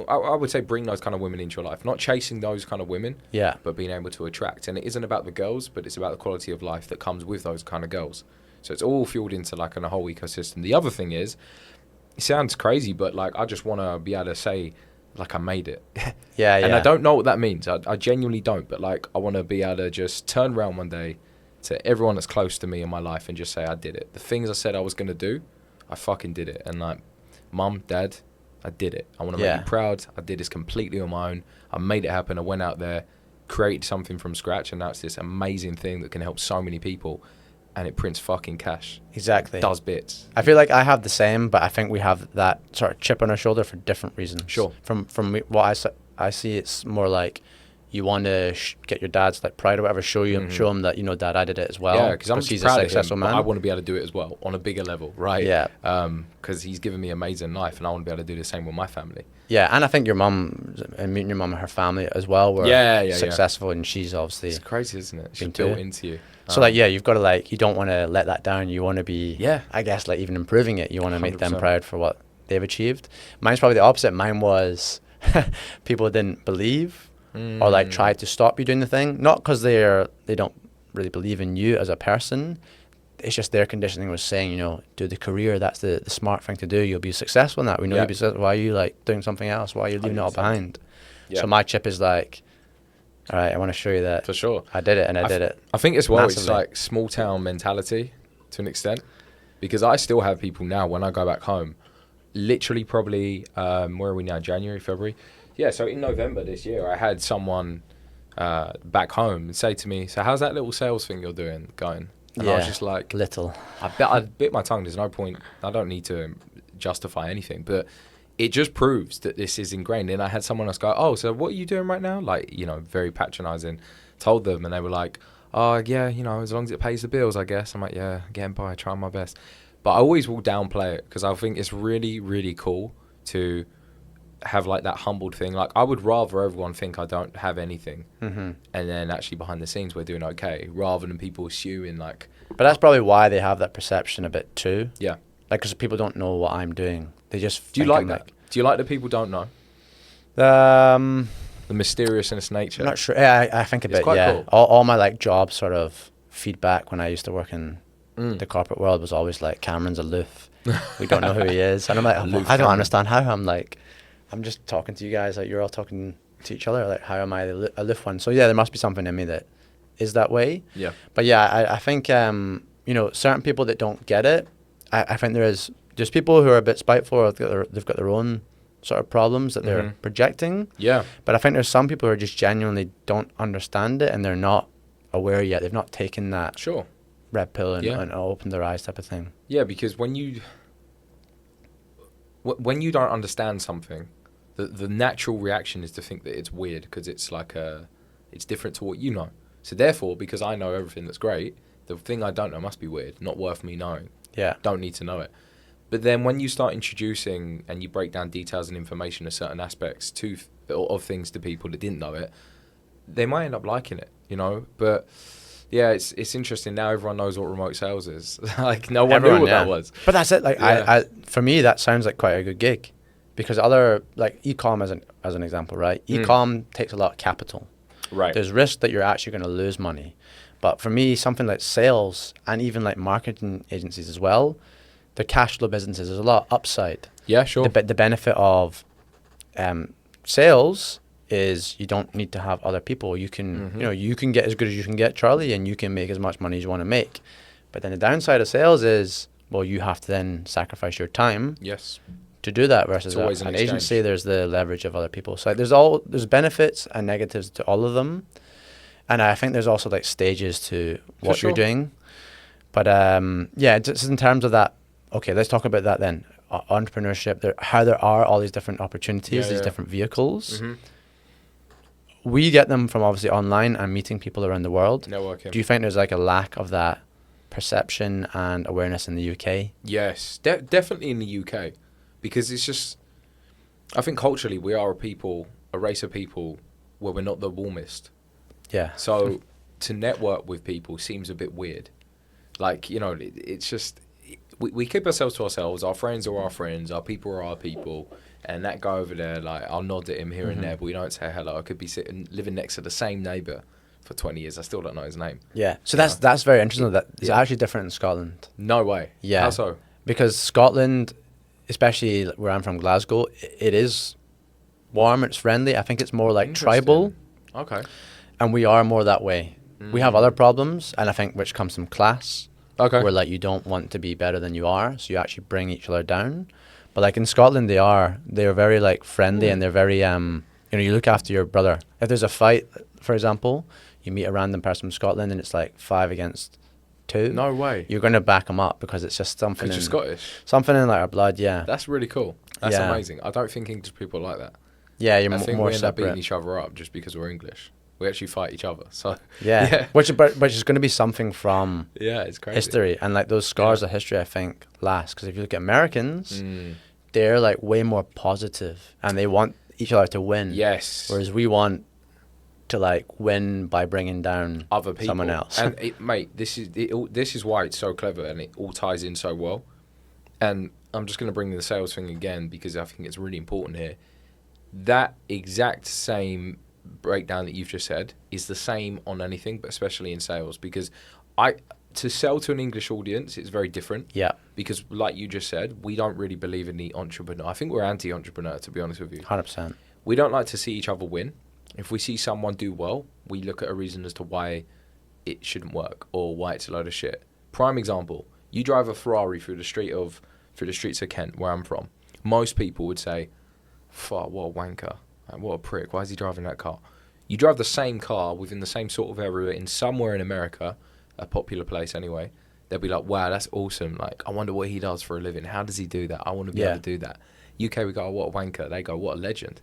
I would say, bring those kind of women into your life. Not chasing those kind of women, but being able to attract. And it isn't about the girls, but it's about the quality of life that comes with those kind of girls. So it's all fueled into like a whole ecosystem. The other thing is, it sounds crazy, but like I just want to be able to say, like I made it. And I don't know what that means. I genuinely don't. But like I want to be able to just turn around one day to everyone that's close to me in my life and just say I did it. The things I said I was going to do, I fucking did it. And like, Mum, Dad, I did it. I want to make you proud. I did this completely on my own. I made it happen. I went out there, created something from scratch, and now it's this amazing thing that can help so many people. And it prints fucking cash. Exactly. It does bits. I feel like I have the same, but I think we have that sort of chip on our shoulder for different reasons. Sure. From what I see, it's more like you want to get your dad's like pride or whatever, show him that Dad, I did it as well. Yeah, because I'm he's proud a successful of him, man. but I want to be able to do it as well on a bigger level, right? Yeah. Because he's given me an amazing life, and I want to be able to do the same with my family. Yeah, and I think your mum, and meeting your mum and her family as well, were successful, and she's obviously. It's crazy, isn't it? She's built into you. So you've got to you don't want to let that down. You want to be, I guess, even improving it. You want to make them proud for what they've achieved. Mine's probably the opposite. Mine was people didn't believe or tried to stop you doing the thing. Not because they don't really believe in you as a person. It's just their conditioning was saying, do the career. That's the smart thing to do. You'll be successful in that. We know you'll be successful. Why are you doing something else? Why are you leaving it all behind? Yeah. So my chip is all right, I want to show you that. For sure. I did it, and I did it. I think as well, massively. It's like small town mentality to an extent. Because I still have people now when I go back home, literally probably, where are we now, January, February? Yeah, so in November this year, I had someone back home say to me, so how's that little sales thing you're doing going? And I was just like... Little. I bit my tongue. There's no point. I don't need to justify anything. But it just proves that this is ingrained. And I had someone else go, oh, so what are you doing right now? Very patronizing. Told them, and they were like, oh, yeah, as long as it pays the bills, I guess. I'm like, yeah, getting by, trying my best. But I always will downplay it because I think it's really, really cool to have that humbled thing. I would rather everyone think I don't have anything, and then actually behind the scenes we're doing okay, rather than people assuming But that's probably why they have that perception a bit too. Yeah. Because people don't know what I'm doing. They just. Do you like that? Do you like that people don't know? The mysteriousness nature. I'm not sure. Yeah, I think a bit. Quite Yeah. Cool. All my job sort of feedback when I used to work in the corporate world was always Cameron's aloof. We don't know who he is, and I'm I don't understand how I'm just talking to you guys you're all talking to each other. How am I the aloof one? So yeah, there must be something in me that is that way. Yeah. But yeah, I think certain people that don't get it. I think there's people who are a bit spiteful. Or they've got their own sort of problems that they're projecting. Yeah. But I think there's some people who are just genuinely don't understand it, and they're not aware yet. They've not taken that red pill and opened their eyes type of thing. Yeah, because when you don't understand something, the natural reaction is to think that it's weird because it's it's different to what you know. So therefore, because I know everything that's great, the thing I don't know must be weird, not worth me knowing. Yeah. Don't need to know it. But then when you start introducing and you break down details and information of certain aspects of things to people that didn't know it, they might end up liking it, But Yeah, it's interesting now. Everyone knows what remote sales is. Like no one Everyone, knew what yeah. that was. But that's it. Like Yeah. I for me, that sounds like quite a good gig, because other like ecom as an example, right? Ecom takes a lot of capital. Right. There's risk that you're actually going to lose money. But for me, something like sales and even like marketing agencies as well, they're cash flow businesses. There's a lot of upside. Yeah, sure. The benefit of sales is you don't need to have other people. You can, you can get as good as you can get, Charlie, and you can make as much money as you want to make. But then the downside of sales is, well, you have to then sacrifice your time Yes. to do that, versus It's always an an agency. exchange. There's the leverage of other people. So there's benefits and negatives to all of them. And I think there's also like stages to what sure. you're doing. But yeah, just in terms of that, okay, let's talk about that then. Entrepreneurship, how there are all these different opportunities, these different vehicles. We get them from obviously online and meeting people around the world. Networking. Do you think there's like a lack of that perception and awareness in the UK? Yes, definitely in the UK, because it's just, I think culturally we are a race of people where we're not the warmest. Yeah. So to network with people seems a bit weird. Like, it's just, we keep ourselves to ourselves. Our friends are our friends. Our people are our people. And that guy over there, like, I'll nod at him here and there, but we don't say hello. I could be living next to the same neighbour for 20 years. I still don't know his name. Yeah. So that's very interesting. That it's actually different in Scotland. No way. Yeah. How so? Because Scotland, especially where I'm from, Glasgow, it is warm, it's friendly. I think it's more like tribal. Okay. And we are more that way. We have other problems, and I think which comes from class. Okay. Where like you don't want to be better than you are, so you actually bring each other down. But like in Scotland, they're very like friendly, and they're very you look after your brother. If there's a fight, for example, you meet a random person from Scotland and it's like 5 against 2. No way. You're going to back them up because it's just something. Because you're Scottish. Something in like our blood, yeah. That's really cool. That's Yeah. amazing. I don't think English people are like that. Yeah, you're I think more we end up beating separate. each other up just because we're English. We actually fight each other. So Yeah, which is going to be something from yeah, it's crazy. history, and like those scars of history, I think last. Because if you look at Americans, they're like way more positive, and they want each other to win. Yes. Whereas we want to like win by bringing down Other people. someone else. And mate, this is why it's so clever, and it all ties in so well. And I'm just going to bring the sales thing again because I think it's really important here. That exact same breakdown that you've just said is the same on anything, but especially in sales, because to sell to an English audience is very different. Yeah. Because like you just said, we don't really believe in the entrepreneur. I think we're anti-entrepreneur, to be honest with you. 100%. We don't like to see each other win. If we see someone do well, we look at a reason as to why it shouldn't work or why it's a load of shit. Prime example, you drive a Ferrari through the streets of Kent, where I'm from. Most people would say, fuck, what a wanker. Like, what a prick. Why is he driving that car? You drive the same car within the same sort of area in somewhere in America, a popular place anyway. They'll be like, wow, that's awesome. Like, I wonder what he does for a living. How does he do that? I want to be able to do that. UK, we go, oh, what a wanker. They go, what a legend.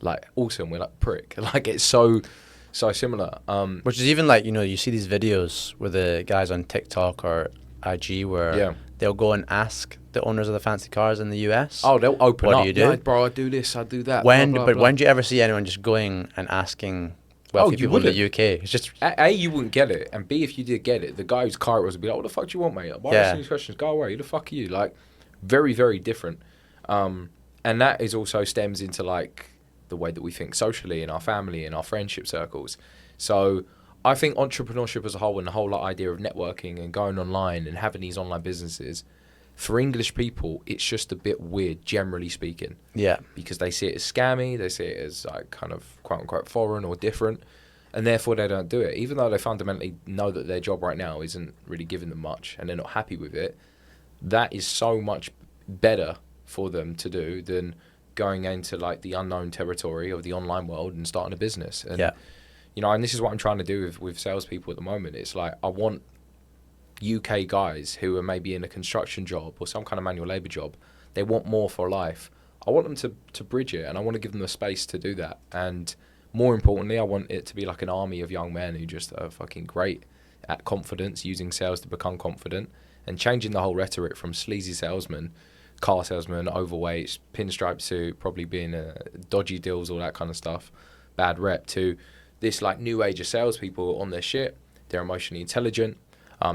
Like, awesome. We're like, prick. Like, it's so similar. Which is even like, you see these videos with the guys on TikTok or IG where they'll go and ask the owners of the fancy cars in the US. Oh, they'll open what up. What do you do? Yeah, bro, I do this, I do that. When, blah, blah, but blah. when do you ever see anyone just going and asking wealthy people in the UK? It's just... A, you wouldn't get it. And B, if you did get it, the guy whose car it was would be like, what the fuck do you want, mate? Why are you asking these questions? Go away. Who the fuck are you? Like, very, very different. And that is also stems into, like, the way that we think socially in our family, in our friendship circles. So I think entrepreneurship as a whole and the whole idea of networking and going online and having these online businesses, for English people, it's just a bit weird, generally speaking. Yeah. Because they see it as scammy, they see it as like kind of quote unquote foreign or different, and therefore they don't do it. Even though they fundamentally know that their job right now isn't really giving them much and they're not happy with it, that is so much better for them to do than going into like the unknown territory of the online world and starting a business. And and this is what I'm trying to do with salespeople at the moment. It's like I want UK guys who are maybe in a construction job or some kind of manual labour job, they want more for life. I want them to bridge it, and I want to give them the space to do that. And more importantly, I want it to be like an army of young men who just are fucking great at confidence, using sales to become confident, and changing the whole rhetoric from sleazy salesman, car salesman, overweight, pinstripe suit, probably being dodgy deals, all that kind of stuff, bad rep, to this like new age of salespeople on their shit. they're emotionally intelligent,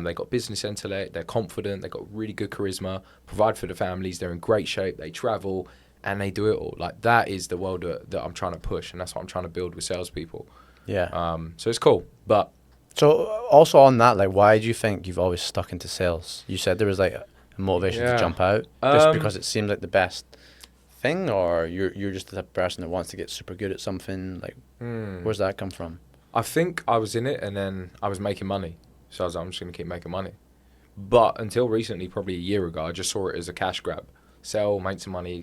they got business intellect, they're confident, they got really good charisma, provide for the families, they're in great shape, they travel, and they do it all. Like, that is the world that I'm trying to push, and that's what I'm trying to build with salespeople. Yeah. So it's cool, but So also on that, like, why do you think you've always stuck into sales? You said there was like a motivation to jump out, just because it seemed like the best thing, or you're just the type of person that wants to get super good at something. Like, where's that come from? I think I was in it, and then I was making money. So I was like, I'm just going to keep making money. But until recently, probably a year ago, I just saw it as a cash grab. Sell, make some money,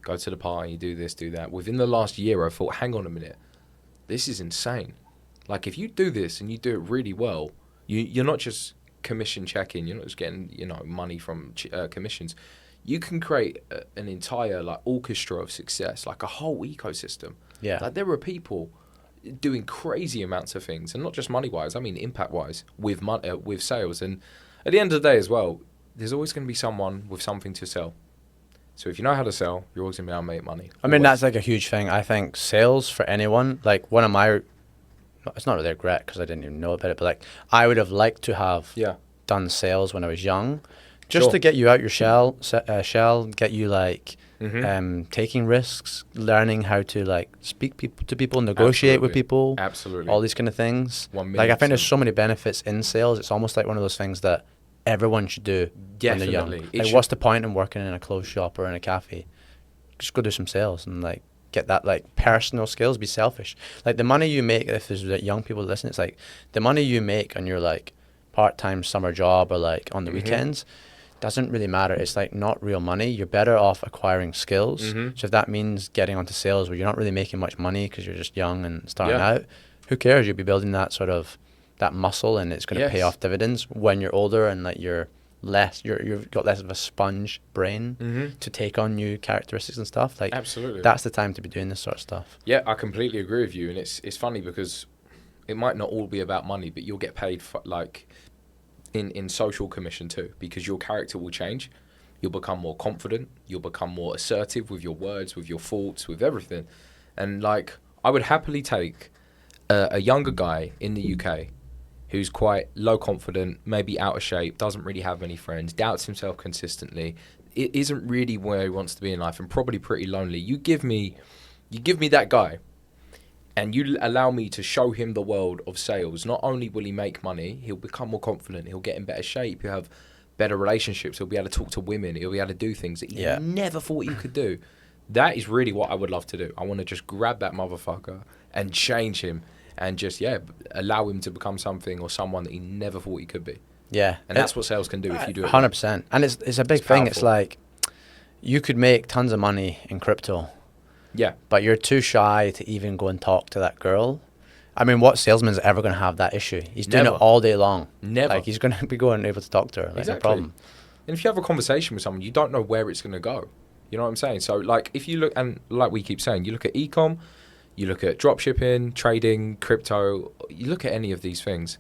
go to the party, do this, do that. Within the last year, I thought, hang on a minute, this is insane. Like, if you do this and you do it really well, you're not just commission checking, you're not just getting, money from commissions. You can create an entire, like, orchestra of success, like a whole ecosystem. Yeah. Like, there are people doing crazy amounts of things, and not just money-wise, I mean impact-wise, with sales. And at the end of the day as well, there's always going to be someone with something to sell. So if you know how to sell, you're always going to be able to make money. I mean, that's like a huge thing. I think sales for anyone, like one of my, it's not really a regret because I didn't even know about it, but like I would have liked to have done sales when I was young, just to get you out your shell, get you like taking risks, learning how to like speak to people, negotiate with people, all these kind of things. Like I think there's so many benefits in sales. It's almost like one of those things that everyone should do when they're young. Like, what's the point in working in a clothes shop or in a cafe? Just go do some sales and like get that like personal skills. Be selfish. Like the money you make, if there's like, young people listen, it's like the money you make on your like part-time summer job or like on the weekends doesn't really matter. It's like not real money. You're better off acquiring skills. So if that means getting onto sales where you're not really making much money because you're just young and starting out, who cares? You'll be building that sort of that muscle, and it's going to pay off dividends when you're older and like you've got less of a sponge brain to take on new characteristics and stuff. Like, that's the time to be doing this sort of stuff. Yeah, I completely agree with you. And it's funny because it might not all be about money, but you'll get paid for, like, in social commission too, because your character will change. You'll become more confident. You'll become more assertive with your words, with your thoughts, with everything. And like, I would happily take a younger guy in the UK who's quite low confident, maybe out of shape, doesn't really have many friends, doubts himself consistently, it isn't really where he wants to be in life, and probably pretty lonely. You give me that guy, and you allow me to show him the world of sales. Not only will he make money, he'll become more confident, he'll get in better shape, he'll have better relationships, he'll be able to talk to women, he'll be able to do things that he never thought he could do. That is really what I would love to do. I want to just grab that motherfucker and change him. And just, allow him to become something or someone that he never thought he could be. Yeah. And that's what sales can do if you do it 100%. Right. And it's a big thing. It's like, you could make tons of money in crypto. Yeah. But you're too shy to even go and talk to that girl. I mean, what salesman's ever going to have that issue? He's doing it all day long. Never. Like, he's going to be going able to talk to her. Like, exactly. No problem. And if you have a conversation with someone, you don't know where it's going to go. You know what I'm saying? So, like, if you look, and like we keep saying, you look at Ecom, you look at dropshipping, trading, crypto, you look at any of these things,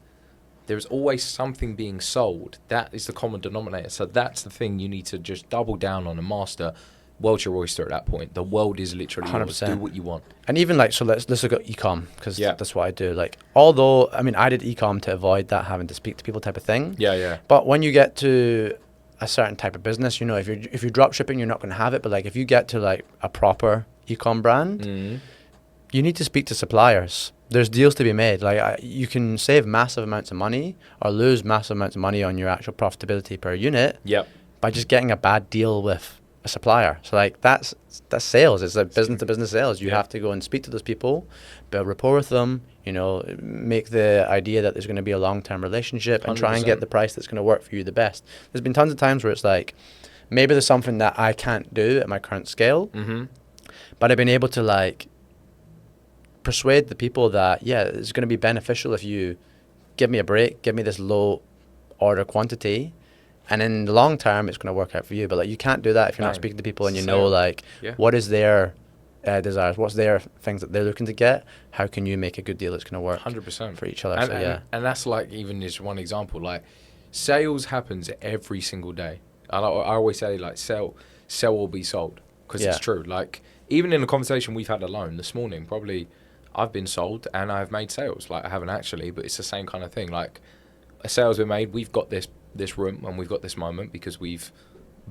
there's always something being sold. That is the common denominator. So that's the thing you need to just double down on and master. World's your oyster at that point. The world is literally 100%. Yours. Do what you want. And even like, so let's look at ecom, because that's what I do. Like, although, I mean, I did ecom to avoid that having to speak to people type of thing. Yeah. But when you get to a certain type of business, if you're dropshipping, you're not going to have it. But like, if you get to like a proper ecom brand, you need to speak to suppliers. There's deals to be made. Like, you can save massive amounts of money or lose massive amounts of money on your actual profitability per unit by just getting a bad deal with a supplier. So like, that's sales. It's like business to business sales. You have to go and speak to those people, build rapport with them, make the idea that there's going to be a long-term relationship and 100%. Try and get the price that's going to work for you the best. There's been tons of times where it's like, maybe there's something that I can't do at my current scale, but I've been able to like persuade the people that it's going to be beneficial if you give me a break, give me this low order quantity, and in the long term it's going to work out for you. But like, you can't do that if you're not speaking to people and what is their desires, what's their things that they're looking to get, how can you make a good deal that's going to work 100% for each other. And that's like, even just one example, like sales happens every single day. I always say like sell or be sold, because it's true. Like, even in a conversation we've had alone this morning, probably I've been sold and I've made sales. Like I haven't actually, but it's the same kind of thing. Like a sales we made, we've got this room and we've got this moment because we've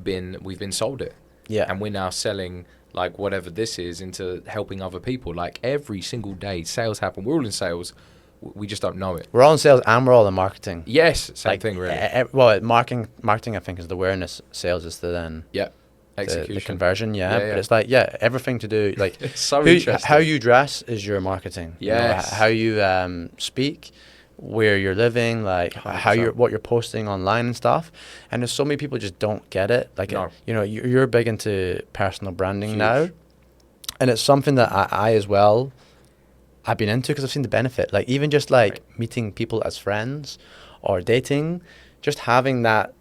been sold it. Yeah. And we're now selling like whatever this is into helping other people. Like every single day, sales happen. We're all in sales. We just don't know it. We're all in sales and we're all in marketing. Yes, same Like, thing really. Well, marketing I think is the awareness. Sales is the then Yeah, execution. the conversion. Yeah, Yeah, yeah. but it's like everything to do like It's so interesting. how you dress is your marketing. You know, Yes. how you speak, where you're living, like how 100%. what you're posting online and stuff. And there's so many people just don't get it. Like No. you know, you're big into personal branding Huge. now, and it's something that I as well. I've been into because I've seen the benefit. Like even just like Right. meeting people as friends or dating, just having that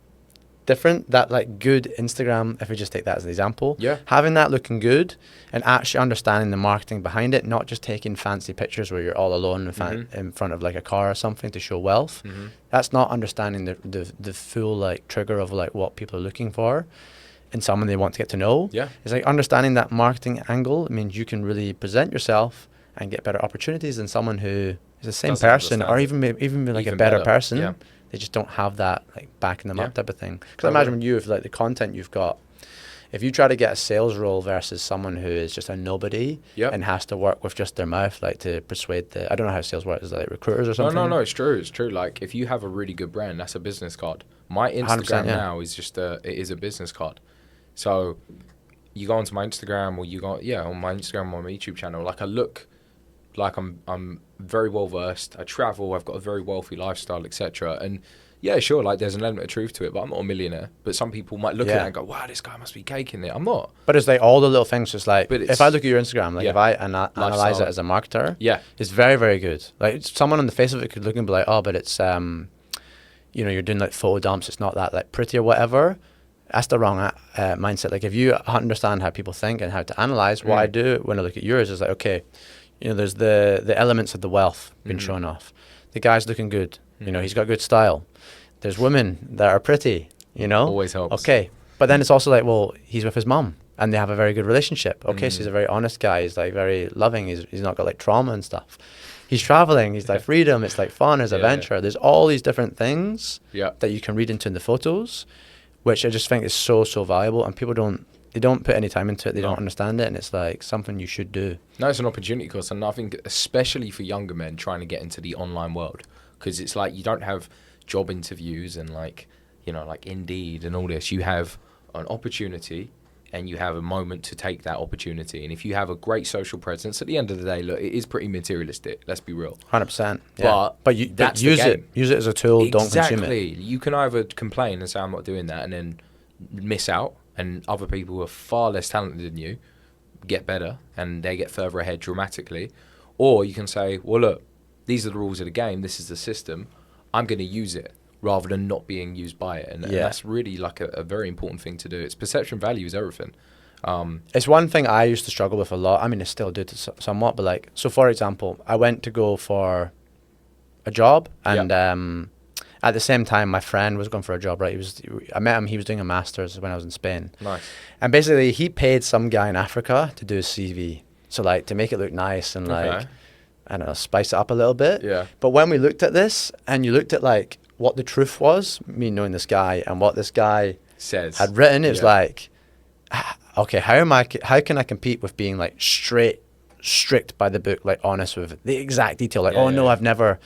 that like good Instagram, if we just take that as an example, Yeah. having that looking good and actually understanding the marketing behind it, not just taking fancy pictures where you're all alone in front of like a car or something to show wealth. Mm-hmm. That's not understanding the full like trigger of like what people are looking for in someone they want to get to know. Yeah. It's like understanding that marketing angle. It means you can really present yourself and get better opportunities than someone who is the same Doesn't person or understand even like Even a better better, person. yeah. They just don't have that like backing them Yeah. up type of thing. Because I Totally. imagine when you have like the content you've got, if you try to get a sales role versus someone who is just a nobody Yep. and has to work with just their mouth, like to persuade I don't know how sales works, is that like recruiters or something? No, it's true. It's true. Like if you have a really good brand, that's a business card. My 100%, Instagram yeah. now is just it is a business card. So you go onto my Instagram or you go on my Instagram or my YouTube channel. Like I look like I'm very well versed. I travel. I've got a very wealthy lifestyle, etc. And yeah, sure, like there's an element of truth to it, but I'm not a millionaire. But some people might look at Yeah. it and go, "Wow, this guy must be caking it." I'm not. But it's like all the little things, just like, But if I look at your Instagram, like yeah. if I analyze Lifestyle. it as a marketer, Yeah, it's very, very good. Like someone on the face of it could look and be like, oh, but it's, you know, you're doing like photo dumps. It's not that like pretty or whatever. That's the wrong mindset. Like if you understand how people think and how to analyze, what I do when I look at yours is like, okay, you know, there's the elements of the wealth being shown off. The guy's looking good. You know, he's got good style. There's women that are pretty, you know. always helps. Okay. But then it's also like, well, he's with his mum and they have a very good relationship. Okay, so he's a very honest guy. He's like very loving. He's not got like trauma and stuff. He's traveling. He's like freedom. It's like fun. There's adventure. There's all these different things Yeah. that you can read into in the photos, which I just think is so valuable. And people don't put any time into it. They don't understand it. And it's like something you should do. No, it's an opportunity course, and I think especially for younger men trying to get into the online world, because it's like you don't have job interviews and like, you know, like Indeed and all this. You have an opportunity and you have a moment to take that opportunity. And if you have a great social presence, at the end of the day, look, it is pretty materialistic. Let's be real. 100%. Yeah. But you that's the use it. game. Use it as a tool. Don't consume it. Exactly. You can either complain and say, I'm not doing that, and then miss out, and other people who are far less talented than you get better and they get further ahead dramatically. Or you can say, well, look, these are the rules of the game. This is the system. I'm going to use it rather than not being used by it. And that's really like a very important thing to do. It's perception value is everything. It's one thing I used to struggle with a lot. I mean, I still do somewhat, but like, so for example, I went to go for a job and at the same time, my friend was going for a job, right? I met him, he was doing a master's when I was in Spain. Nice. And basically, he paid some guy in Africa to do his CV. So like, to make it look nice and like, I don't know, spice it up a little bit. Yeah. But when we looked at this and you looked at like what the truth was, me knowing this guy and what this guy had written, it was like, okay, how can I compete with being like strict by the book, like honest with the exact detail, like I've never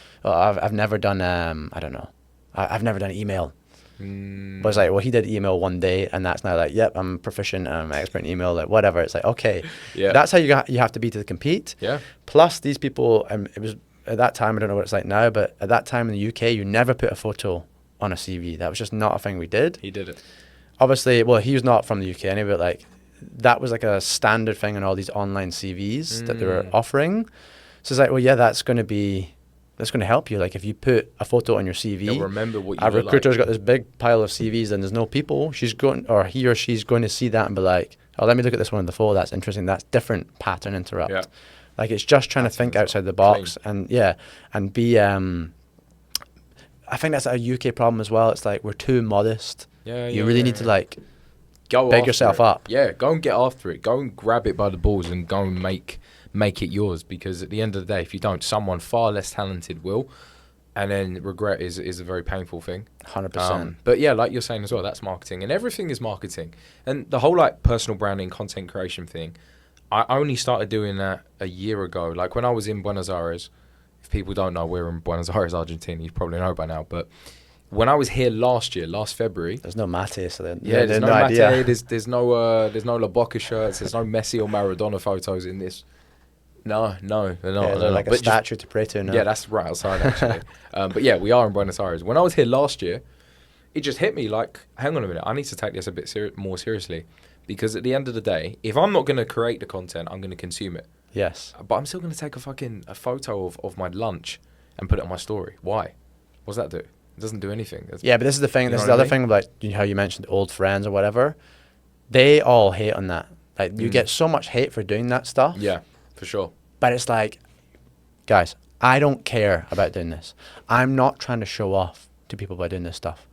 done I don't know, I've never done email. But it's like, well, he did email one day and that's now like, yep, I'm proficient, I'm an expert in email, like whatever. It's like, okay, that's how you have to be to compete. Yeah. Plus these people, it was at that time, I don't know what it's like now, but at that time in the UK, you never put a photo on a CV. That was just not a thing we did. He did it. Obviously, well, he was not from the UK anyway, but like that was like a standard thing on all these online CVs that they were offering. So it's like, well, yeah, that's going to help you. Like if you put a photo on your CV, You'll remember what you a look recruiter's like. got this big pile of CVs and there's no people. He or she's going to see that and be like, oh, let me look at this one on the photo. That's interesting. That's different. Pattern interrupt. Yeah. Like it's just trying to think outside the box and be. I think that's a UK problem as well. It's like we're too modest. You really need to like go big yourself up. Yeah, go and get after it. Go and grab it by the balls and go and make make it yours, because at the end of the day, if you don't, someone far less talented will, and then regret is a very painful thing. 100%. But yeah, like you're saying as well, that's marketing, and everything is marketing. And the whole like personal branding, content creation thing, I only started doing that a year ago. Like when I was in Buenos Aires, if people don't know, we're in Buenos Aires, Argentina. You probably know by now, but when I was here last February, There's no Mate, so there's no Mate, idea. there's no La Boca shirts, there's no Messi or Maradona photos in this. No, they're not. Yeah, they're like a statue to pray to now. Yeah, that's right outside actually. But yeah, we are in Buenos Aires. When I was here last year, it just hit me like, hang on a minute, I need to take this a bit more seriously, because at the end of the day, if I'm not going to create the content, I'm going to consume it. Yes. But I'm still going to take a photo of my lunch and put it on my story. Why? What does that do? It doesn't do anything. Yeah, but this is the thing. You This know is the what I other mean? thing, like how you mentioned old friends or whatever. They all hate on that. Like you get so much hate for doing that stuff. Yeah, for sure. But it's like, guys, I don't care about doing this. I'm not trying to show off to people by doing this stuff.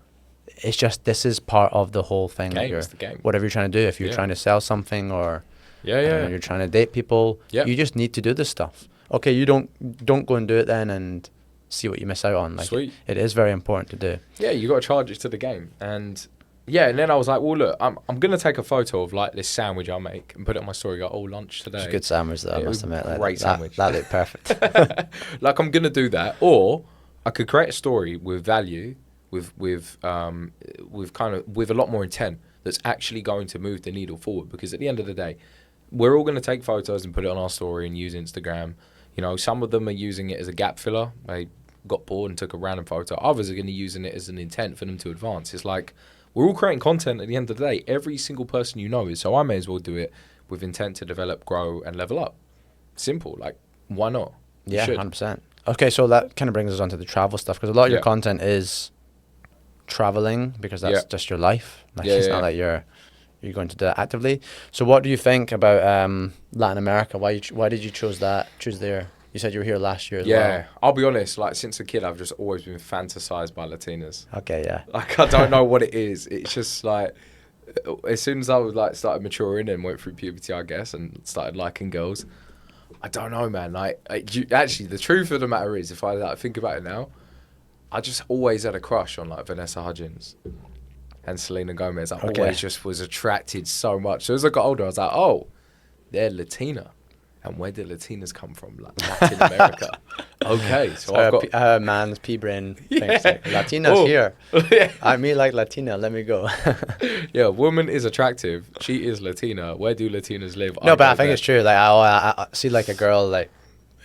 It's just, this is part of the whole thing. Game, it's the game. Whatever you're trying to do, if you're trying to sell something or you're trying to date people, you just need to do this stuff. Okay, you don't go and do it then and see what you miss out on. Like, Sweet. It is very important to do. Yeah, you got to charge it to the game. And yeah, and then I was like, well, look, I'm going to take a photo of like this sandwich I make and put it on my story. Go, lunch today. It's a good sandwich though, I must admit. Like, great sandwich. That looked perfect. Like I'm going to do that. Or I could create a story with value, with a lot more intent that's actually going to move the needle forward. Because at the end of the day, we're all going to take photos and put it on our story and use Instagram. You know, some of them are using it as a gap filler. They got bored and took a random photo. Others are going to be using it as an intent for them to advance. It's like, we're all creating content at the end of the day. Every single person you know is, so I may as well do it with intent to develop, grow, and level up. Simple. Like, why not? You Yeah, should. 100%. Okay, so that kind of brings us on to the travel stuff, because a lot of your content is traveling, because that's just your life. Like, it's not like you're going to do that actively. So what do you think about Latin America? Why did you choose there? You said you were here last year as well. Yeah, I'll be honest, like since a kid, I've just always been fantasized by Latinas. Okay, yeah. Like, I don't know what it is. It's just like, as soon as I was like started maturing and went through puberty, I guess, and started liking girls, I don't know, man. Actually, the truth of the matter is, if I like think about it now, I just always had a crush on like Vanessa Hudgens and Selena Gomez. I always just was attracted so much. So as I got older, I was like, oh, they're Latina. And where did Latinas come from? Like Latin America. Okay, so I've got man's pea-brain thinks like, Latina's here. I mean, like Latina, let me go. Yeah, woman is attractive. She is Latina. Where do Latinas live? No, but I think it's true. Like I see like a girl, like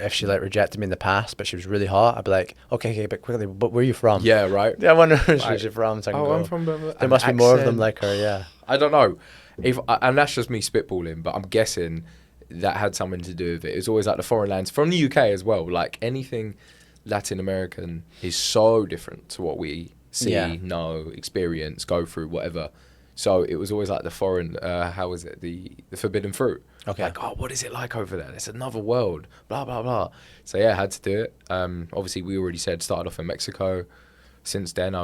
if she like rejected me in the past, but she was really hot, I'd be like, okay, but quickly, but where are you from? Yeah, right. Yeah, I wonder where she's from. So I can go. I'm from. There must be more of them like her. Yeah. I don't know, and that's just me spitballing, but I'm guessing that had something to do with it. It's always like the foreign lands from the UK as well. Like anything Latin American is so different to what we see, know, experience, go through, whatever. So it was always like the foreign, how was it? The forbidden fruit. Okay. Like, oh, what is it like over there? It's another world, blah, blah, blah. So yeah, I had to do it. Obviously we already said started off in Mexico. Since then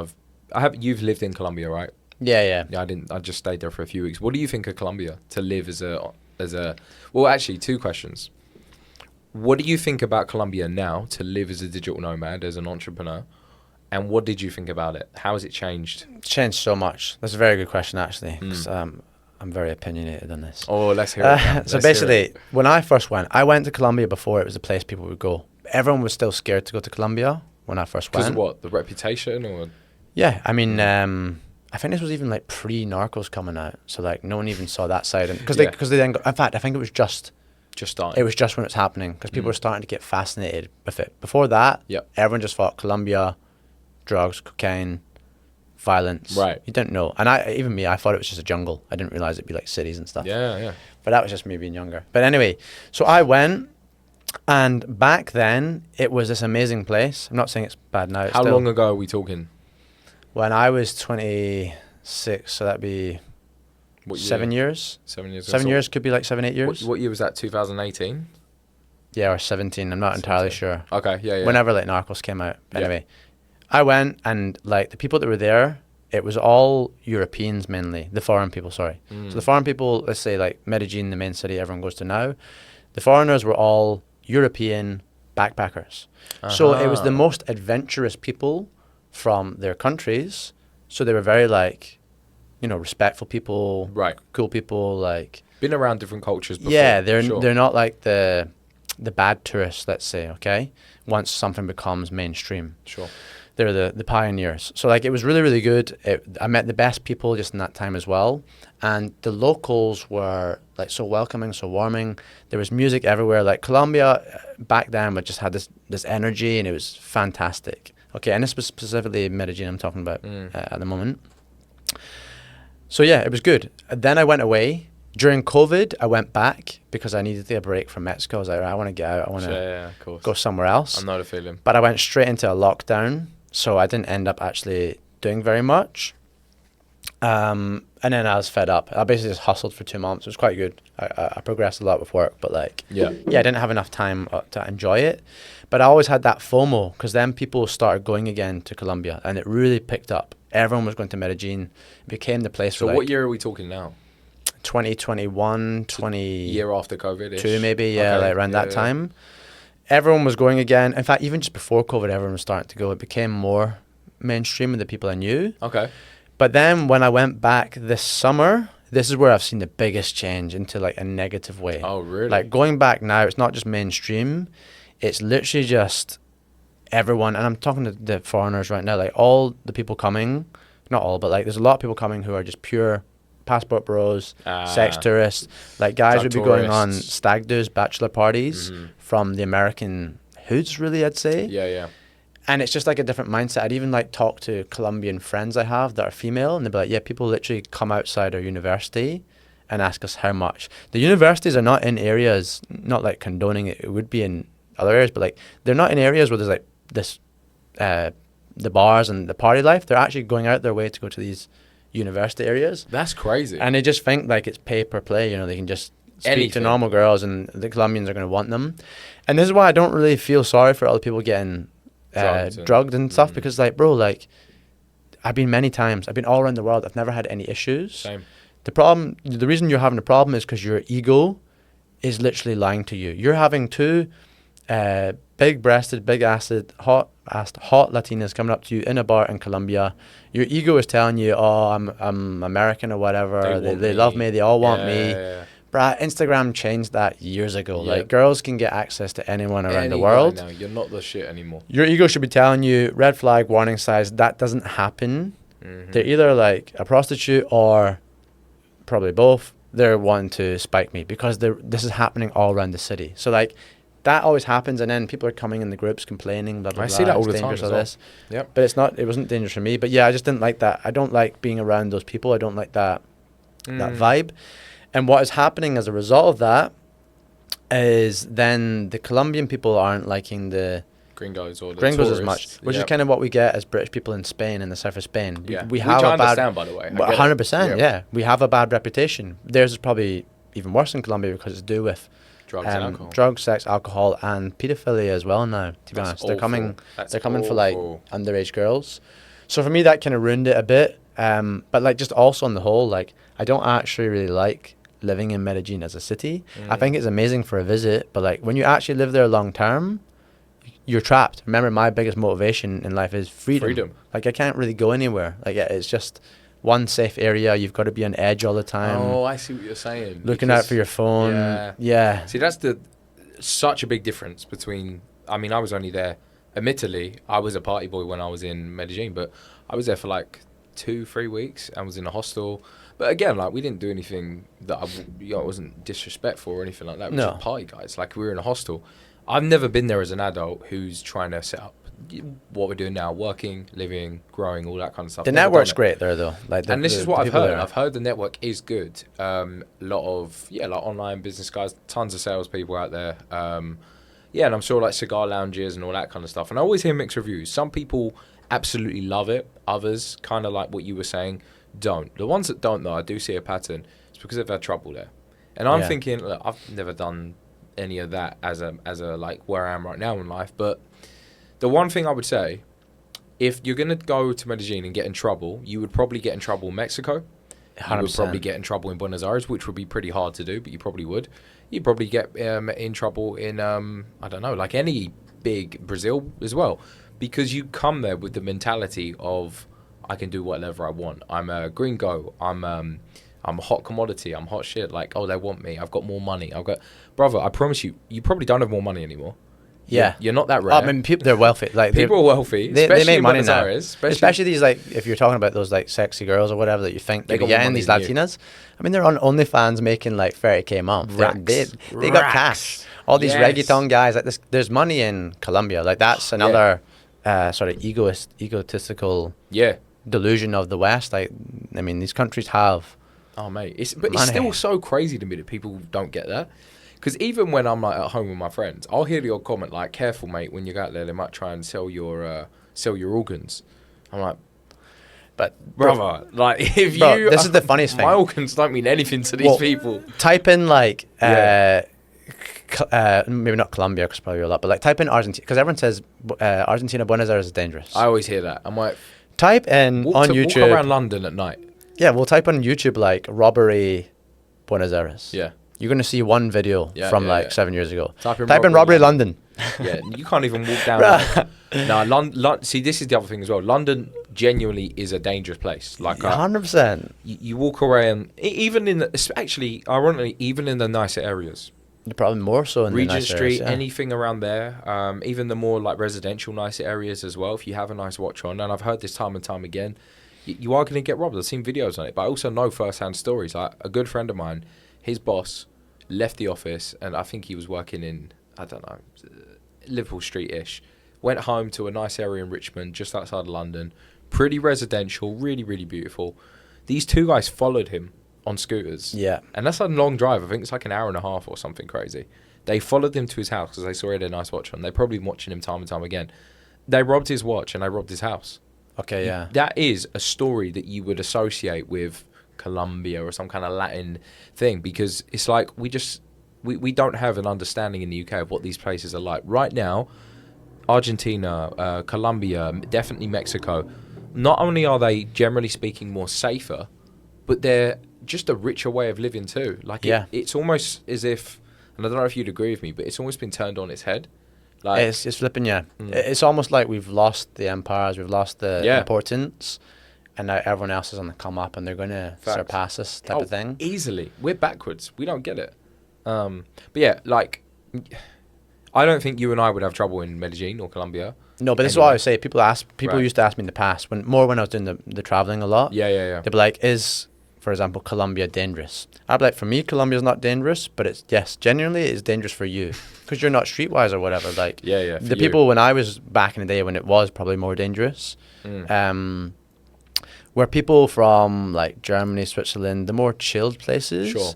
you've lived in Colombia, right? Yeah. Yeah, I just stayed there for a few weeks. What do you think of Colombia to live as a well, actually, two questions. What do you think about Colombia now to live as a digital nomad, as an entrepreneur? And what did you think about it? How has it changed? It's changed so much. That's a very good question, actually, because I'm very opinionated on this. Oh, let's hear it. So basically, when I first went to Colombia before it was a place people would go. Everyone was still scared to go to Colombia when I first went. Because of what? The reputation or? Yeah, I mean, I think this was even like pre-Narcos coming out, so like no one even saw that side, because they then got, in fact I think it was just starting. It was just when it was happening, because people were starting to get fascinated with it. Before that, everyone just thought Colombia, drugs, cocaine, violence. Right. You didn't know, and I thought it was just a jungle. I didn't realize it'd be like cities and stuff. Yeah. But that was just me being younger. But anyway, so I went, and back then it was this amazing place. I'm not saying it's bad now. How long ago are we talking? When I was 26, so that'd be 7 years. 7 years. 7 years could be like 7, 8 years. What year was that? 2018. Yeah, or 17. I'm not entirely sure. Okay, yeah. Whenever like Narcos came out. Anyway, I went, and like the people that were there, it was all Europeans mainly. The foreign people, sorry. So the foreign people, let's say like Medellin, the main city everyone goes to now, The foreigners were all European backpackers. So it was the Uh-huh. most adventurous people from their countries. So they were very like, respectful people, Right. cool people, like Been around different cultures before. yeah, sure. they're not like the bad tourists, let's say, okay? Once something becomes mainstream. Sure. They're the pioneers. So like it was really, really good. I met the best people just in that time as well. And the locals were like so welcoming, so warming. There was music everywhere. Like Colombia back then just had this energy, and it was fantastic. Okay, and this was specifically Medellin I'm talking about at the moment. So yeah, it was good. Then I went away. During COVID, I went back because I needed to take a break from Mexico. I was like, right, I want to get out. I want to Yeah, of course. go somewhere else. I know the feeling. But I went straight into a lockdown, so I didn't end up actually doing very much. And then I was fed up. I basically just hustled for 2 months. It was quite good. I progressed a lot with work, but like, Yeah. I didn't have enough time to enjoy it. But I always had that FOMO because then people started going again to Colombia, and it really picked up. Everyone was going to Medellin. It became the place So for what like year are we talking now? 2021, 20... Year after COVID-ish? two maybe, yeah, Okay, like around that yeah. time. Everyone was going again. In fact, even just before COVID, everyone was starting to go. It became more mainstream with the people I knew. Okay. But then when I went back this summer, this is where I've seen the biggest change into like a negative way. Oh, really? Like going back now, it's not just mainstream. It's literally just everyone. And I'm talking to the foreigners right now, like all the people coming, not all, but like there's a lot of people coming who are just pure passport bros, sex tourists. Like guys Like would be going on tourists. stag do's, bachelor parties from the American hoods, really, I'd say. Yeah, yeah. And it's just like a different mindset. I'd even like talk to Colombian friends I have that are female, and they'd be like, yeah, people literally come outside our university and ask us how much. The universities are not in areas, not like condoning it, it would be in other areas, but like they're not in areas where there's like this, the bars and the party life. They're actually going out their way to go to these university areas. That's crazy. And they just think like it's pay per play, they can just speak to Anything. normal girls and the Colombians are going to want them. And this is why I don't really feel sorry for other people getting drugged and stuff, because like, bro, like I've been many times. I've been all around the world. I've never had any issues. Same. The reason you're having a problem is because your ego is literally lying to you. You're having two big-breasted, big-assed, hot-assed, hot Latinas coming up to you in a bar in Colombia. Your ego is telling you, oh, I'm American or whatever. They love me. They all want me. Yeah. Bruh, Instagram changed that years ago. Yep. Like, girls can get access to anyone around the Any world. guy now, you're not the shit anymore. Your ego should be telling you, red flag, warning signs. That doesn't happen. They're either like a prostitute or probably both. They're wanting to spike me because this is happening all around the city. So like that always happens, and then people are coming in the groups complaining, blah blah blah. I see that all it's the time dangerous, as all well. this. Yep. But it wasn't dangerous for me. But yeah, I just didn't like that. I don't like being around those people. I don't like that vibe. And what is happening as a result of that is then the Colombian people aren't liking the Gringos or the gringos as tourists. much, which is Yep. kind of what we get as British people in Spain and the south of Spain. Yeah. We have Which I a bad, understand, by the way. I get it. 100%, yeah. We have a bad reputation. Theirs is probably even worse in Colombia because it's to do with Drugs and alcohol. drugs, sex, alcohol, and pedophilia as well now, to be That's honest. They're coming awful. for like underage girls. So for me, that kind of ruined it a bit. But like just also on the whole, like I don't actually really like living in Medellin as a city. I think it's amazing for a visit, but like when you actually live there long term, you're trapped. Remember, my biggest motivation in life is freedom. Like I can't really go anywhere. Like it's just one safe area. You've got to be on edge all the time. Oh, I see what you're saying. Looking out for your phone. Yeah. See, that's such a big difference between. I mean, I was only there. Admittedly, I was a party boy when I was in Medellin, but I was there for like 2-3 weeks and was in a hostel. But again, like we didn't do anything that it wasn't disrespectful or anything like that. We were just party guys. Like we were in a hostel. I've never been there as an adult who's trying to set up what we're doing now, working, living, growing, all that kind of stuff. The Never network's done it. great there, though. Like, And this is what I've people heard. there. I've heard the network is good. A lot of like online business guys, tons of salespeople out there. And I'm sure like cigar lounges and all that kind of stuff. And I always hear mixed reviews. Some people absolutely love it. Others, kind of like what you were saying, don't. The ones that don't, though, I do see a pattern. It's because they've had trouble there. And I'm thinking, look, I've never done any of that as a like where I am right now in life. But the one thing I would say, if you're going to go to Medellin and get in trouble, you would probably get in trouble in Mexico. You would 100%. probably get in trouble in Buenos Aires, which would be pretty hard to do, but you probably would. You'd probably get in trouble in, I don't know, like any big Brazil as well. Because you come there with the mentality of, I can do whatever I want. I'm a gringo. I'm a hot commodity. I'm hot shit. Like, oh, they want me. I've got more money. Brother, I promise you, you probably don't have more money anymore. Yeah. You're not that rare. I mean, they're wealthy. Like People are wealthy, they especially make in money Buenos now. Aires. Especially these, like, if you're talking about those, like, sexy girls or whatever that you think They you're got more getting, money these than you. Latinas. I mean, they're on OnlyFans making, like, 30K a month. Racks. They got cash. All these Yes. reggaeton guys, like, there's money in Colombia. Like, that's another sort of egotistical Yeah. delusion of the West. Like, I mean, these countries have... Oh, mate. It's Money. still so crazy to me that people don't get that. Because even when I'm like at home with my friends, I'll hear the odd comment like, "Careful, mate. When you go out there, they might try and sell your organs." I'm like, But, brother, like if bro, you, this is the funniest thing. My organs don't mean anything to these people. Type in, like, Yeah. maybe not Colombia, because probably a lot, but, like, type in Argentina, because everyone says Argentina, Buenos Aires is dangerous. I always hear that. I'm like, Type in on walk YouTube. around London at night. Yeah, we'll type on YouTube, like, robbery Buenos Aires. Yeah. You're going to see one video Yeah, from, yeah, like, yeah. 7 years ago. Type in robbery robbery London. Yeah, you can't even walk down. Like, no, see, this is the other thing as well. London genuinely is a dangerous place. Like, 100%. you walk around, even in actually, ironically, even in the nicer areas. Probably more so in the Regent nicer Street, areas, yeah. anything around there, even the more like residential nicer areas as well. If you have a nice watch on, and I've heard this time and time again, you are going to get robbed. I've seen videos on it, but I also know first-hand stories. Like a good friend of mine, his boss left the office, and I think he was working in, I don't know, Liverpool Street-ish. Went home to a nice area in Richmond, just outside of London. Pretty residential, really, really beautiful. These two guys followed him on scooters. Yeah. And that's a long drive. I think it's like an hour and a half or something crazy. They followed him to his house because they saw he had a nice watch on. They've probably been watching him time and time again. They robbed his watch and they robbed his house. Okay, yeah. That is a story that you would associate with Colombia or some kind of Latin thing, because it's like we don't have an understanding in the UK of what these places are like. Right now, Argentina, Colombia, definitely Mexico, not only are they generally speaking more safer, but they're just a richer way of living too. Like it's almost as if, and I don't know if you'd agree with me, but it's almost been turned on its head. Like It's flipping, yeah. It's almost like we've lost the empires, we've lost the importance, and now everyone else is on the come up, and they're going to surpass us type of thing. Easily. We're backwards. We don't get it. But yeah, like, I don't think you and I would have trouble in Medellin or Colombia. No, but this is what I would say. People used to ask me in the past, when I was doing the traveling a lot. Yeah. They'd be like, is, for example, Colombia dangerous? I'd be like, for me, Colombia's not dangerous, but it's, yes, genuinely it's dangerous for you. Because you're not streetwise or whatever. Like, the people when I was back in the day when it was probably more dangerous, were people from like Germany, Switzerland, the more chilled places,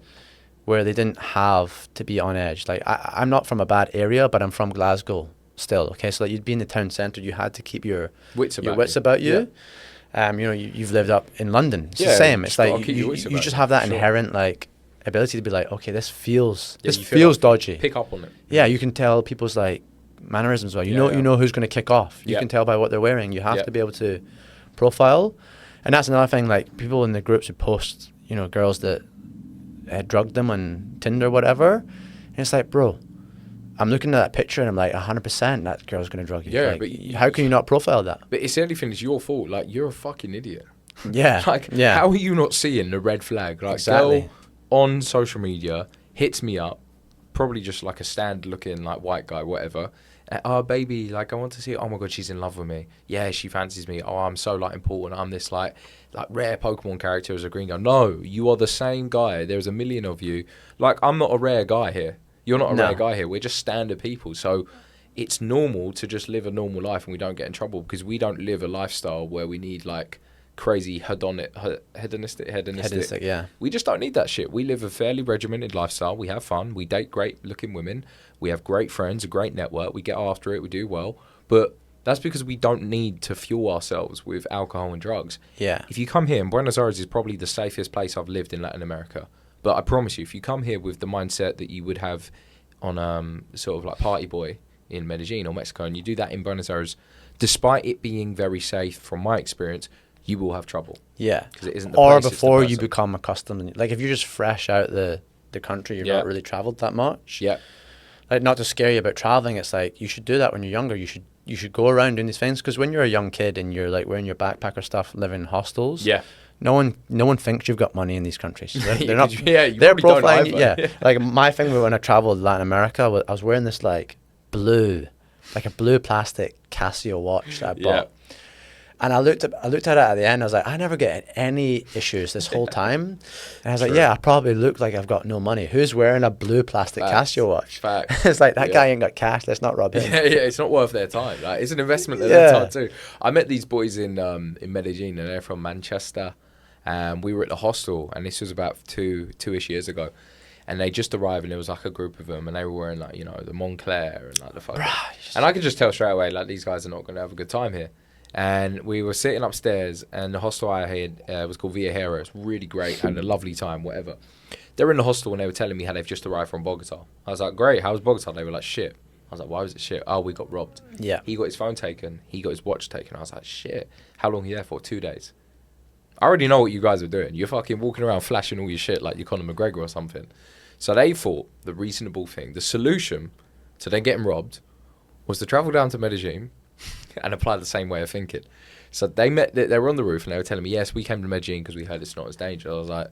where they didn't have to be on edge. Like, I'm not from a bad area, but I'm from Glasgow still. Okay, so like you'd be in the town centre, you had to keep your wits about you. You know, you've lived up in London. It's the same. It's like you just have that inherent like ability to be like, okay, this feels dodgy. Pick up on it. Yeah, you can tell people's like mannerisms well. You know who's going to kick off. You can tell by what they're wearing. You have to be able to profile. And that's another thing, like people in the groups who post, you know, girls that drugged them on Tinder or whatever. And it's like, bro, I'm looking at that picture and I'm like, 100% that girl's going to drug you. Yeah, like, but how can you not profile that? But it's the only thing, it's your fault. Like, you're a fucking idiot. Yeah. How are you not seeing the red flag? Like, girl on social media hits me up, probably just like a standard looking like white guy, whatever. Oh, baby, like, I want to see, oh my God, she's in love with me. Yeah, she fancies me. Oh, I'm so like important. I'm this like rare Pokemon character as a green guy. No, you are the same guy. There's a million of you. Like, I'm not a rare guy here. You're not a rare guy here. We're just standard people. So it's normal to just live a normal life and we don't get in trouble because we don't live a lifestyle where we need like crazy hedonistic. Yeah. We just don't need that shit. We live a fairly regimented lifestyle. We have fun. We date great looking women. We have great friends, a great network. We get after it. We do well. But that's because we don't need to fuel ourselves with alcohol and drugs. Yeah. If you come here, and Buenos Aires is probably the safest place I've lived in Latin America. But I promise you, if you come here with the mindset that you would have on sort of like Party Boy in Medellin or Mexico, and you do that in Buenos Aires, despite it being very safe from my experience, you will have trouble. Yeah. Because it isn't the Or place, it's the before you person. become accustomed. Like if you're just fresh out the country, you've Yeah. not really traveled that much. Yeah. Like, not to scare you about traveling, it's like you should do that when you're younger. You should go around doing these things, because when you're a young kid and you're like wearing your backpacker stuff, living in hostels, Yeah. no one thinks you've got money in these countries. They're not. You They're probably don't profiling you. either. Yeah, like my thing when I traveled Latin America, I was wearing this like a blue plastic Casio watch that I bought. Yeah. And I looked at it at the end. I was like, I never get any issues this whole time. And I was like, True. yeah, I probably look like I've got no money. Who's wearing a blue plastic Facts. Casio watch? Facts. It's like, that Yeah. guy ain't got cash. Let's not rob him. Yeah, it's not worth their time. Like, it's an investment of Yeah. their time too. I met these boys in Medellin, and they're from Manchester. We were at the hostel, and this was about two-ish years ago. And they just arrived, and there was like a group of them, and they were wearing like, the Moncler and like the fucking. And I could just tell straight away, like, these guys are not going to have a good time here. And we were sitting upstairs, and the hostel I had was called Via Hera. It's really great, had a lovely time, whatever. They were in the hostel, and they were telling me how they've just arrived from Bogota. I was like, great, how was Bogota? They were like, shit. I was like, why was it shit? Oh, we got robbed. Yeah. He got his phone taken. He got his watch taken. I was like, shit. How long are you there for? 2 days. I already know what you guys are doing. You're fucking walking around flashing all your shit like you're Conor McGregor or something. So they thought the reasonable thing, the solution to them getting robbed, was to travel down to Medellin and apply the same way of thinking. So they were on the roof, and they were telling me, yes, we came to Medellin because we heard it's not as dangerous. I was like,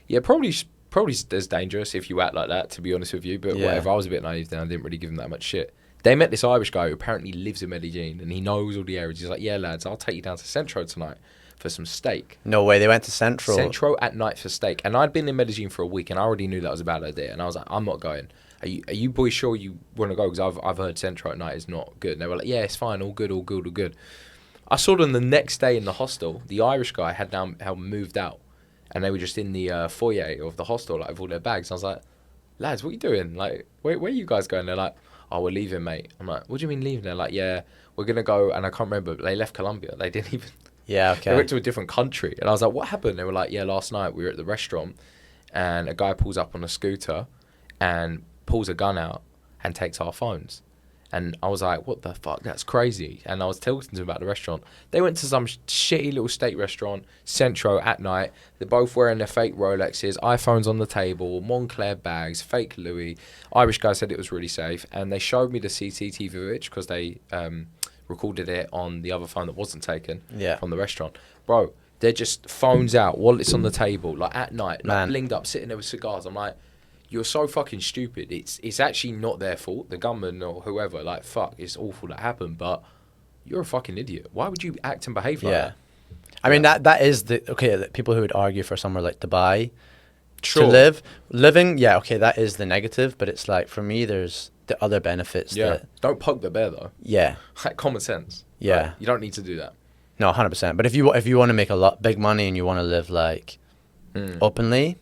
yeah, probably as dangerous if you act like that, to be honest with you. But Yeah. whatever, I was a bit naive then. I didn't really give them that much shit. They met this Irish guy who apparently lives in Medellin, and he knows all the areas. He's like, yeah, lads, I'll take you down to Centro tonight for some steak. No way. They went to Central. Centro at night for steak. And I'd been in Medellin for a week, and I already knew that was a bad idea. And I was like, I'm not going. Are you boys sure you want to go? Because I've heard Centro at night is not good. And they were like, yeah, it's fine, all good, all good, all good. I saw them the next day in the hostel. The Irish guy had now moved out, and they were just in the foyer of the hostel, like, with all their bags. And I was like, lads, what are you doing? Like, where are you guys going? They're like, oh, we're leaving, mate. I'm like, what do you mean leaving? They're like, yeah, we're going to go. And I can't remember, but they left Colombia. They didn't even... Yeah, okay. They went to a different country. And I was like, what happened? They were like, yeah, last night we were at the restaurant, and a guy pulls up on a scooter and pulls a gun out and takes our phones. And I was like, what the fuck? That's crazy. And I was talking to them about the restaurant. They went to some shitty little steak restaurant, Centro, at night. They're both wearing their fake Rolexes, iPhones on the table, Moncler bags, fake Louis. Irish guy said it was really safe. And they showed me the CCTV footage because they recorded it on the other phone that wasn't taken from the restaurant. Bro, they're just phones out, wallets on the table, like at night, like blinged up, sitting there with cigars. I'm like, you're so fucking stupid. It's actually not their fault, the government or whoever. Like, fuck, it's awful that happened, but you're a fucking idiot. Why would you act and behave like that? I mean, that is the people who would argue for somewhere like Dubai Sure. to living. Yeah, okay, that is the negative, but it's like, for me, there's the other benefits. Yeah. Don't poke the bear though. Yeah. Like, common sense. Yeah. Like, you don't need to do that. No, 100%. But if you want to make big money and you want to live like openly,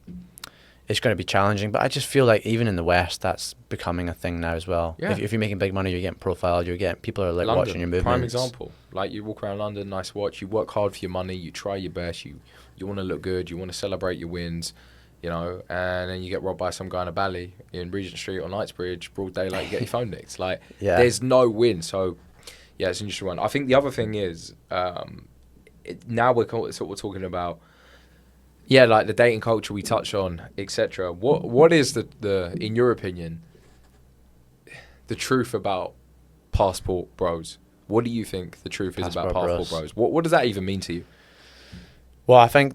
it's going to be challenging. But I just feel like even in the West, that's becoming a thing now as well. Yeah. If you're making big money, you're getting profiled. People are like London, watching your movements. prime example. Like, you walk around London, nice watch. You work hard for your money. You try your best. You want to look good. You want to celebrate your wins. And then you get robbed by some guy in a Bally in Regent Street or Knightsbridge, broad daylight. You get your phone nicked. Like, there's no win. So, yeah, it's an interesting one. I think the other thing is, now we're talking about, like the dating culture we touch on, etc. What is the in your opinion, the truth about passport bros? What do you think the truth is about passport bros? What does that even mean to you? Well, I think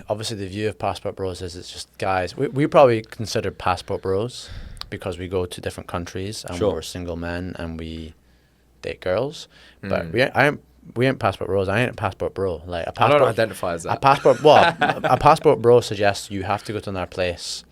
obviously the view of passport bros is it's just guys. We probably consider passport bros because we go to different countries and we're single men and we date girls. But we ain't passport bros. I ain't a passport bro. Like, a passport, I don't identify as that. A passport bro suggests you have to go to another place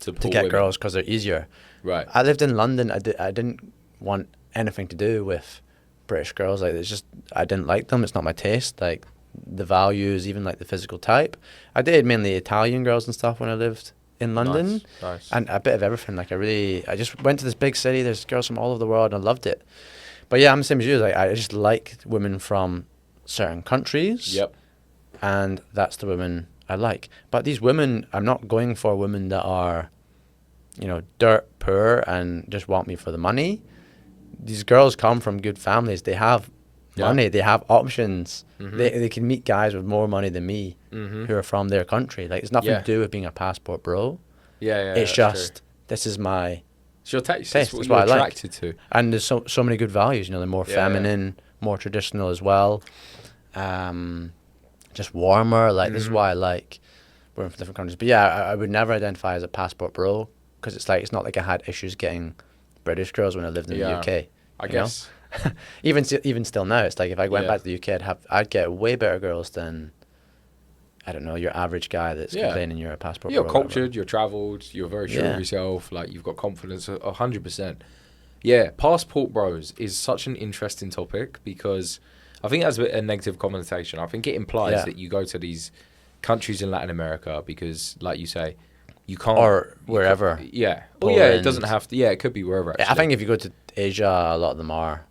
to get girls because they're easier. Right. I lived in London. I didn't want anything to do with British girls. Like, it's just, I didn't like them. It's not my taste. Like, the values, even like the physical type. I dated mainly Italian girls and stuff when I lived in London. Nice. And a bit of everything. Like, I just went to this big city. There's girls from all over the world and I loved it. But yeah, I'm the same as you. Like, I just like women from certain countries. Yep. And that's the women I like. But these women, I'm not going for women that are, dirt poor and just want me for the money. These girls come from good families. They have money. They have options. Mm-hmm. They can meet guys with more money than me Mm-hmm. who are from their country. Like, it's nothing Yeah. to do with being a passport bro. Yeah, It's that's just, true. this is my It's your taste. taste. It's what It's you're what I like. attracted to. And there's so many good values. You know, they're more Yeah, feminine, more traditional as well. Just warmer. Like, this is why I like we're from different countries. But yeah, I would never identify as a passport bro, because it's like, it's not like I had issues getting British girls when I lived in the UK. I you guess. know? even still now, it's like, if I went Yeah. back to the UK, I'd get way better girls than, I don't know, your average guy that's Yeah. complaining you're a passport You're bro. or whatever. cultured, you're travelled, you're very sure Yeah. of yourself, like you've got confidence, 100%. Yeah, passport bros is such an interesting topic because I think it has a negative connotation. I think it implies that you go to these countries in Latin America because, like you say, you can't... Or wherever. Yeah. Well, yeah, it Poland. doesn't have to... Yeah, it could be wherever, actually. I think if you go to Asia, a lot of them are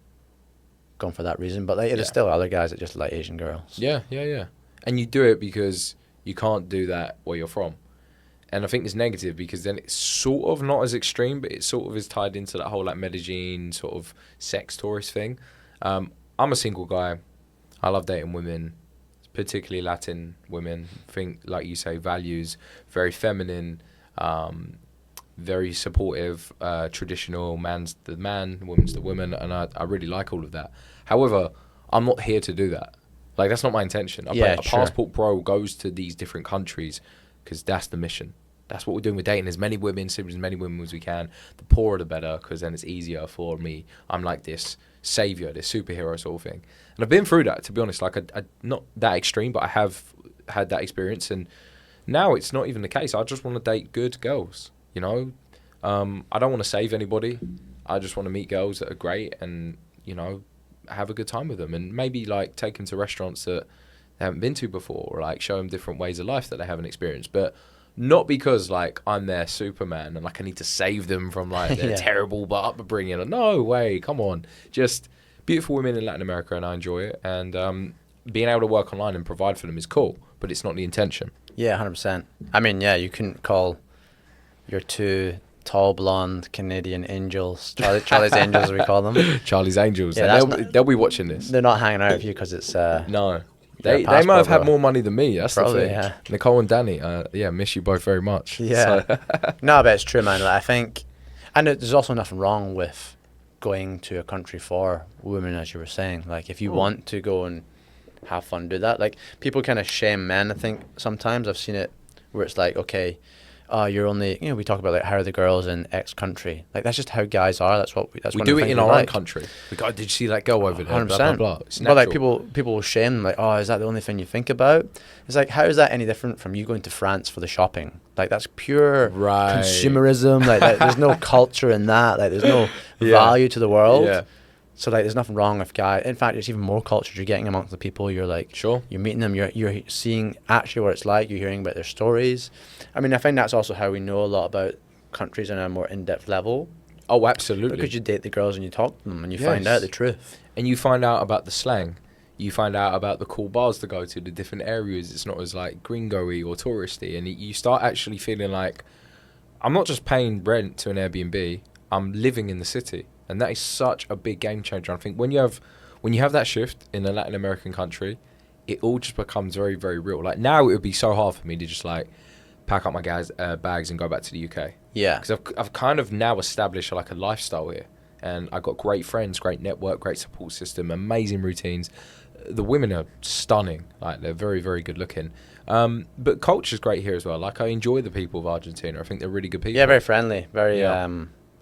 going for that reason. But like, there's still other guys that just like Asian girls. Yeah. And you do it because you can't do that where you're from. And I think it's negative because then it's sort of not as extreme, but it sort of is tied into that whole like Medellin sort of sex tourist thing. I'm a single guy. I love dating women, particularly Latin women. I think, like you say, values, very feminine, very supportive, traditional, man's the man, woman's the woman, and I really like all of that. However, I'm not here to do that. Like, that's not my intention. A passport bro goes to these different countries because that's the mission. That's what we're doing with dating. As many women, as many women as we can. The poorer the better, because then it's easier for me. I'm like this savior, this superhero sort of thing. And I've been through that, to be honest. Like, I not that extreme, but I have had that experience. And now it's not even the case. I just want to date good girls, you know? I don't want to save anybody. I just want to meet girls that are great and, you know, have a good time with them. And maybe, like, take them to restaurants that they haven't been to before, or, like, show them different ways of life that they haven't experienced. But not because, like, I'm their Superman and, like, I need to save them from, like, their terrible upbringing. No way, come on. Just beautiful women in Latin America, and I enjoy it. And being able to work online and provide for them is cool, but it's not the intention. Yeah, 100%. I mean, yeah, you couldn't call your two tall, blonde Canadian angels, Charlie's Angels, we call them. Charlie's Angels. Yeah, they'll be watching this. They're not hanging out with you because it's... No. They might have had more money than me. That's probably, the thing. yeah. Nicole and Danny, miss you both very much. Yeah. So. No, but it's true, man. Like, I think... And there's also nothing wrong with going to a country for women, as you were saying. Like, if you want to go and have fun, do that. Like, people kind of shame men, I think, sometimes. I've seen it where it's like, okay... you're only, you know, we talk about like how are the girls in X country. Like, that's just how guys are. That's what we do it in our own country. We go, did you see that girl over there? 100%. Blah, blah, blah. It's but like natural. people will shame them, like, oh, is that the only thing you think about? It's like, how is that any different from you going to France for the shopping? Like, that's pure consumerism. Like, there's no culture in that. Like, there's no value to the world. Yeah. So like, there's nothing wrong with guys. In fact, it's even more culture you're getting amongst the people. You're like, you're meeting them. You're seeing actually what it's like. You're hearing about their stories. I mean, I think that's also how we know a lot about countries on a more in-depth level. Oh, absolutely. Because you date the girls and you talk to them and you find out the truth. And you find out about the slang. You find out about the cool bars to go to, the different areas. It's not as like gringo-y or touristy. And you start actually feeling like, I'm not just paying rent to an Airbnb. I'm living in the city. And that is such a big game changer. I think when you have that shift in a Latin American country, it all just becomes very, very real. Like, now it would be so hard for me to just like pack up my bags and go back to the UK. Yeah. Because I've kind of now established like a lifestyle here. And I've got great friends, great network, great support system, amazing routines. The women are stunning. Like, they're very, very good looking. But culture's great here as well. Like, I enjoy the people of Argentina. I think they're really good people. Yeah, very friendly. Very...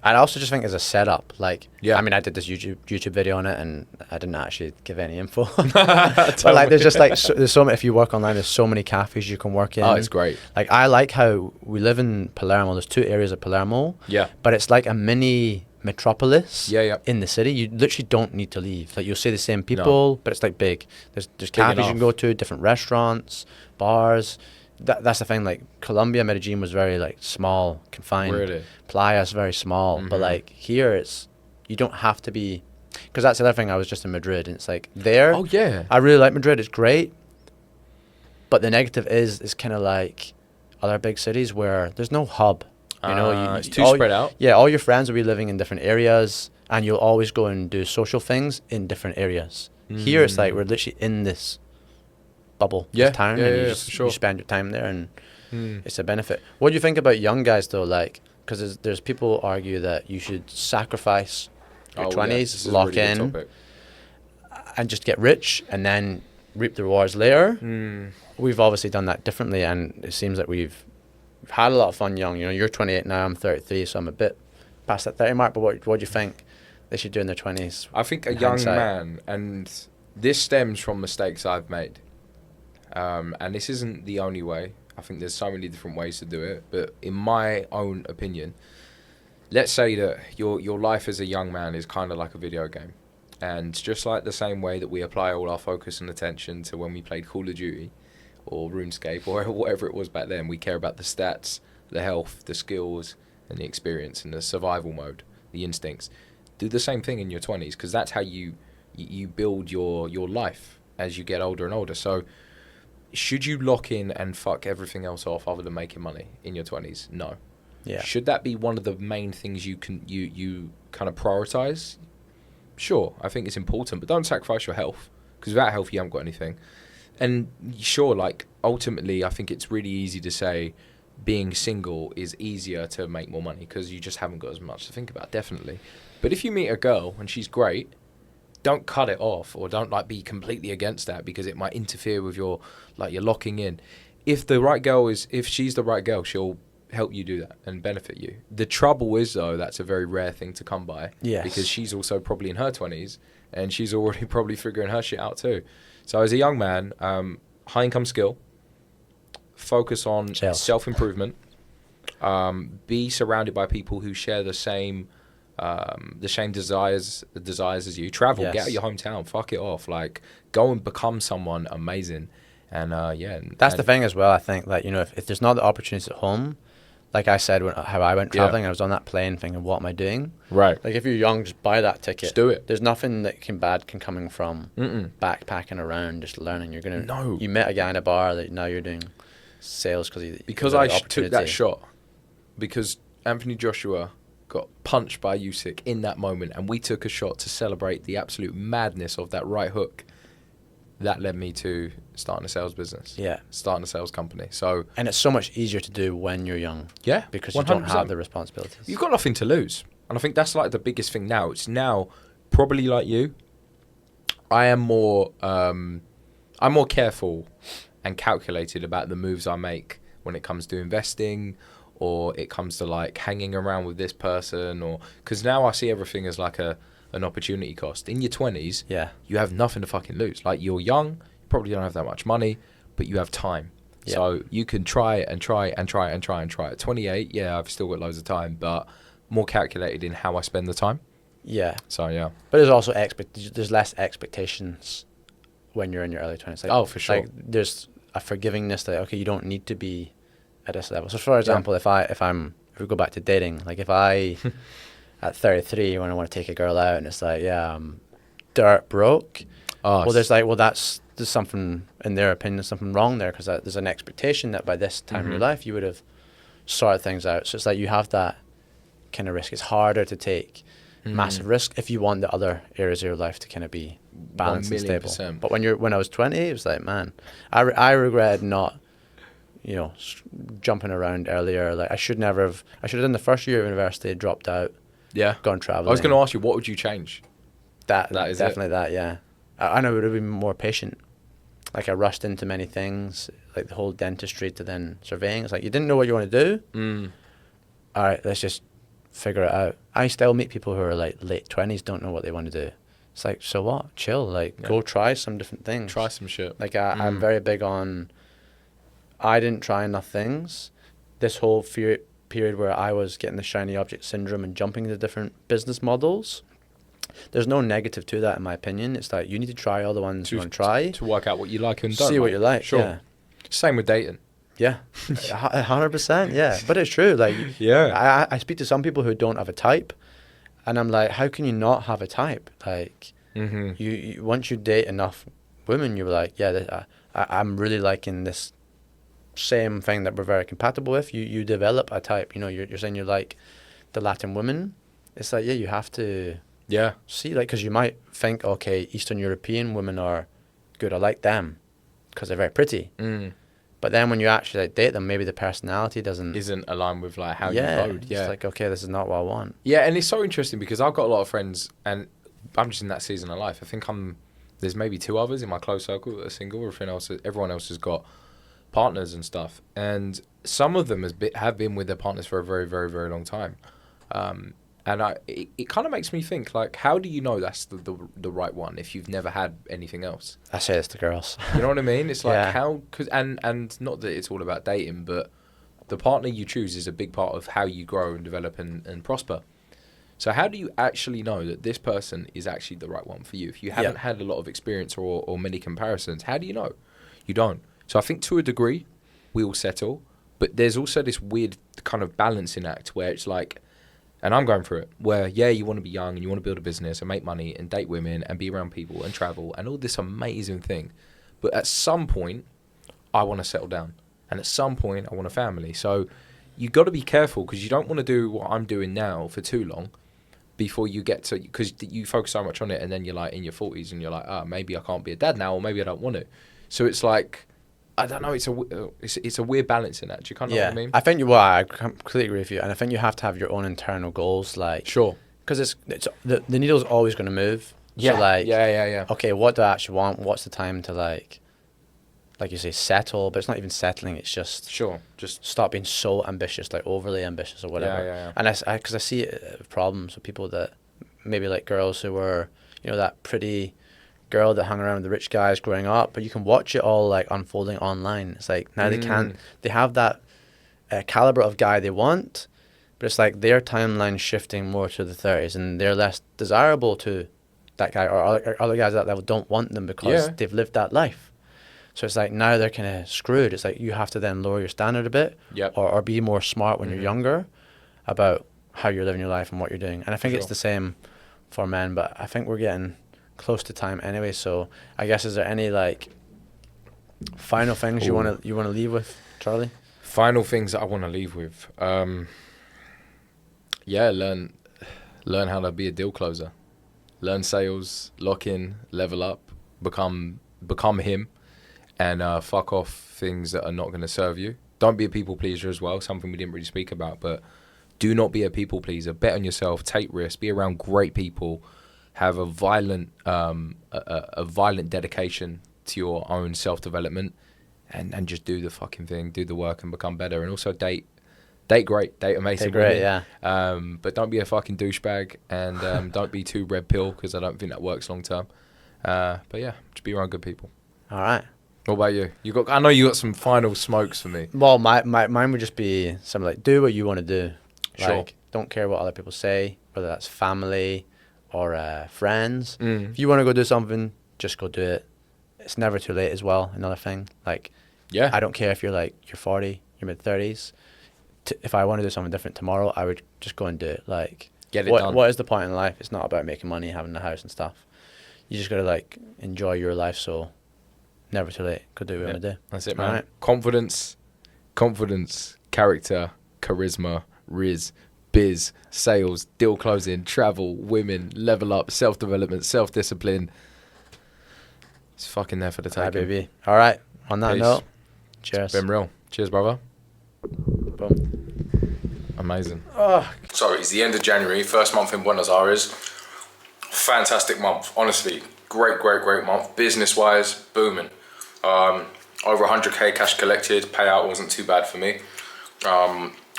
I also just think as a setup, like, I mean, I did this YouTube video on it, and I didn't actually give any info. But like, there's just like, there's so many, if you work online, there's so many cafes you can work in. Oh, it's great. Like, I like how we live in Palermo. There's 2 areas of Palermo. Yeah. But it's like a mini metropolis. Yeah. In the city. You literally don't need to leave. Like, you'll see the same people, but it's like big. There's cafes you can go to, different restaurants, bars. That's the thing. Like, Colombia, Medellin was very like small, confined. Really? Playa's very small, but like here it's, you don't have to be, because that's the other thing. I was just in Madrid, and it's like there. Oh yeah. I really like Madrid. It's great, but the negative is kind of like other big cities where there's no hub. You know, it's too spread out. Yeah, all your friends will be living in different areas, and you'll always go and do social things in different areas. Here it's like we're literally in this bubble, this town, and you just you spend your time there, and it's a benefit. What do you think about young guys though? Like, because there's people argue that you should sacrifice your 20s, lock in, and just get rich, and then reap the rewards later. We've obviously done that differently, and it seems that we've had a lot of fun young. You know, you're 28 now, I'm 33, so I'm a bit past that 30 mark. But what do you think they should do in their 20s? I think a young man, and this stems from mistakes I've made, and this isn't the only way. I think there's so many different ways to do it, but in my own opinion, let's say that your life as a young man is kind of like a video game. And just like the same way that we apply all our focus and attention to when we played Call of Duty or RuneScape or whatever it was back then, we care about the stats, the health, the skills, and the experience, and the survival mode, the instincts. Do the same thing in your 20s, because that's how you build your life as you get older and older. So should you lock in and fuck everything else off other than making money in your 20s? No. Yeah. Should that be one of the main things you kind of prioritize? Sure, I think it's important, but don't sacrifice your health, because without health you haven't got anything. And sure, like, ultimately I think it's really easy to say being single is easier to make more money because you just haven't got as much to think about, definitely. But if you meet a girl and she's great, don't cut it off, or don't like be completely against that because it might interfere with your, like, you're locking in. If she's the right girl, she'll help you do that and benefit you. The trouble is, though, that's a very rare thing to come by. Yes. Because she's also probably in her 20s and she's already probably figuring her shit out too. So as a young man, high income skill, focus on self-improvement, be surrounded by people who share the same desires as you. Travel, get out of your hometown, fuck it off, like, go and become someone amazing. And that's the thing as well. I think, like, you know, if there's not the opportunities at home, like I said, how I went traveling, I was on that plane thinking, what am I doing? Right. Like, if you're young, just buy that ticket. Just do it. There's nothing bad can coming from backpacking around, just learning. You're gonna. No. You met a guy in a bar that now you're doing sales because I took that shot, because Anthony Joshua got punched by Usyk in that moment, and we took a shot to celebrate the absolute madness of that right hook. That led me to starting a sales business. Yeah. Starting a sales company. So, and it's so much easier to do when you're young. Yeah. Because 100%. You don't have the responsibilities. You've got nothing to lose. And I think that's like the biggest thing now. It's now probably like you. I am more careful and calculated about the moves I make when it comes to investing, or it comes to like hanging around with this person, or because now I see everything as like an opportunity cost. In your 20s, you have nothing to fucking lose. Like, you're young, you probably don't have that much money, but you have time. Yeah. So you can try it and try and try and try and try. At 28, I've still got loads of time, but more calculated in how I spend the time. Yeah. So, yeah. But there's also there's less expectations when you're in your early 20s. Like, for sure. Like, there's a forgivingness that, okay, you don't need to be at this level. So, for example, if we go back to dating, like, if I... at 33, when I want to take a girl out, and it's like, I'm dirt broke. There's something, in their opinion, something wrong there, because there's an expectation that by this time in your life you would have sorted things out. So it's like you have that kind of risk. It's harder to take massive risk if you want the other areas of your life to kind of be balanced and stable. But when I was 20, it was like, man, I regret not, jumping around earlier. Like, I should have done the first year of university, dropped out. Yeah. Gone traveling. I was going to ask you, what would you change? That is definitely that, yeah. I know, would have been more patient. Like, I rushed into many things, like the whole dentistry to then surveying. It's like, you didn't know what you want to do? All right, let's just figure it out. I still meet people who are like late 20s, don't know what they want to do. It's like, so what? Chill. Like, go try some different things. Try some shit. Like, I'm very big on, I didn't try enough things. This whole period where I was getting the shiny object syndrome and jumping into different business models, there's no negative to that, in my opinion. It's like, you need to try all the ones you want to try to work out what you like and don't see what you like. Sure. Yeah. Same with dating. Yeah. 100%. Yeah. But it's true. Like, I speak to some people who don't have a type, and I'm like, how can you not have a type? Like, you once you date enough women, you're like, I'm really liking this same thing that we're very compatible with. You develop a type. You're saying you like the Latin women. It's like, you have to Yeah. See, like, because you might think, okay, Eastern European women are good. I like them because they're very pretty. But then when you actually like date them, maybe the personality Isn't aligned with like how you yeah, code. it's Yeah. like, okay, this is not what I want. Yeah, and it's so interesting because I've got a lot of friends, and I'm just in that season of life. I think there's maybe 2 others in my close circle that are single. Everyone else has got partners and stuff, and some of them have been with their partners for a very, very, very long time. And it kind of makes me think, like, how do you know that's the right one if you've never had anything else? I say this to girls. You know what I mean? It's like Yeah. how, cause, and not that it's all about dating, but the partner you choose is a big part of how you grow and develop and prosper. So how do you actually know that this person is actually the right one for you? If you haven't had a lot of experience or many comparisons, how do you know? You don't. So I think to a degree, we will settle. But there's also this weird kind of balancing act where it's like, and I'm going through it, where, yeah, you want to be young and you want to build a business and make money and date women and be around people and travel and all this amazing thing. But at some point, I want to settle down. And at some point, I want a family. So you got to be careful because you don't want to do what I'm doing now for too long before you get to, because you focus so much on it and then you're like in your 40s and you're like, maybe I can't be a dad now or maybe I don't want to. So it's like, I don't know, it's a weird balancing act. Do you kind of know what I mean? I think I completely agree with you, and I think you have to have your own internal goals, like Sure. because it's the needle's always going to move. Yeah. So like, Yeah. okay, what do I actually want? What's the time to like you say, settle? But it's not even settling. It's just Sure. Just stop being so ambitious, like overly ambitious or whatever. Yeah. And because I see problems with people that maybe like girls who were, that pretty girl that hung around with the rich guys growing up, but you can watch it all like unfolding online. It's like now they have that caliber of guy they want, but it's like their timeline shifting more to the 30s and they're less desirable to that guy, or other guys at that level don't want them because they've lived that life. So it's like now they're kind of screwed. It's like you have to then lower your standard a bit, or be more smart when you're younger about how you're living your life and what you're doing. And I think it's the same for men, but I think we're getting close to time anyway. So I guess, is there any like final things you want to leave with, Charlie? Final things that I want to leave with. Learn how to be a deal closer. Learn sales, lock in, level up, become him, and fuck off things that are not going to serve you. Don't be a people pleaser as well, something we didn't really speak about, but do not be a people pleaser. Bet on yourself, take risks, be around great people, have a violent dedication to your own self-development, and just do the fucking thing, do the work and become better. And also date great, date amazing Date great, women. But don't be a fucking douchebag, and don't be too red pill, because I don't think that works long term. But yeah, just be around good people. All right. What about you? I know you got some final smokes for me. Well, mine would just be something like, do what you want to do. Sure. Like, don't care what other people say, whether that's family or friends. Mm. If you want to go do something, just go do it. It's never too late as well. Another thing, like, I don't care if you're 40, you're mid-30s. If I want to do something different tomorrow, I would just go and do it. Like, get it done. What is the point in life? It's not about making money, having a house and stuff. You just gotta like enjoy your life. So never too late. Go do what you want to do. That's it, man. All right. Confidence, character, charisma, riz, biz, sales, deal closing, travel, women, level up, self-development, self-discipline. It's fucking there for the taking. Hi, baby. All right. On that Peace. note, cheers. Been real. Cheers, brother. Boom. Amazing. So it's the end of January, first month in Buenos Aires. Fantastic month, honestly. Great month. Business-wise, booming. Over 100k cash collected. Payout wasn't too bad for me.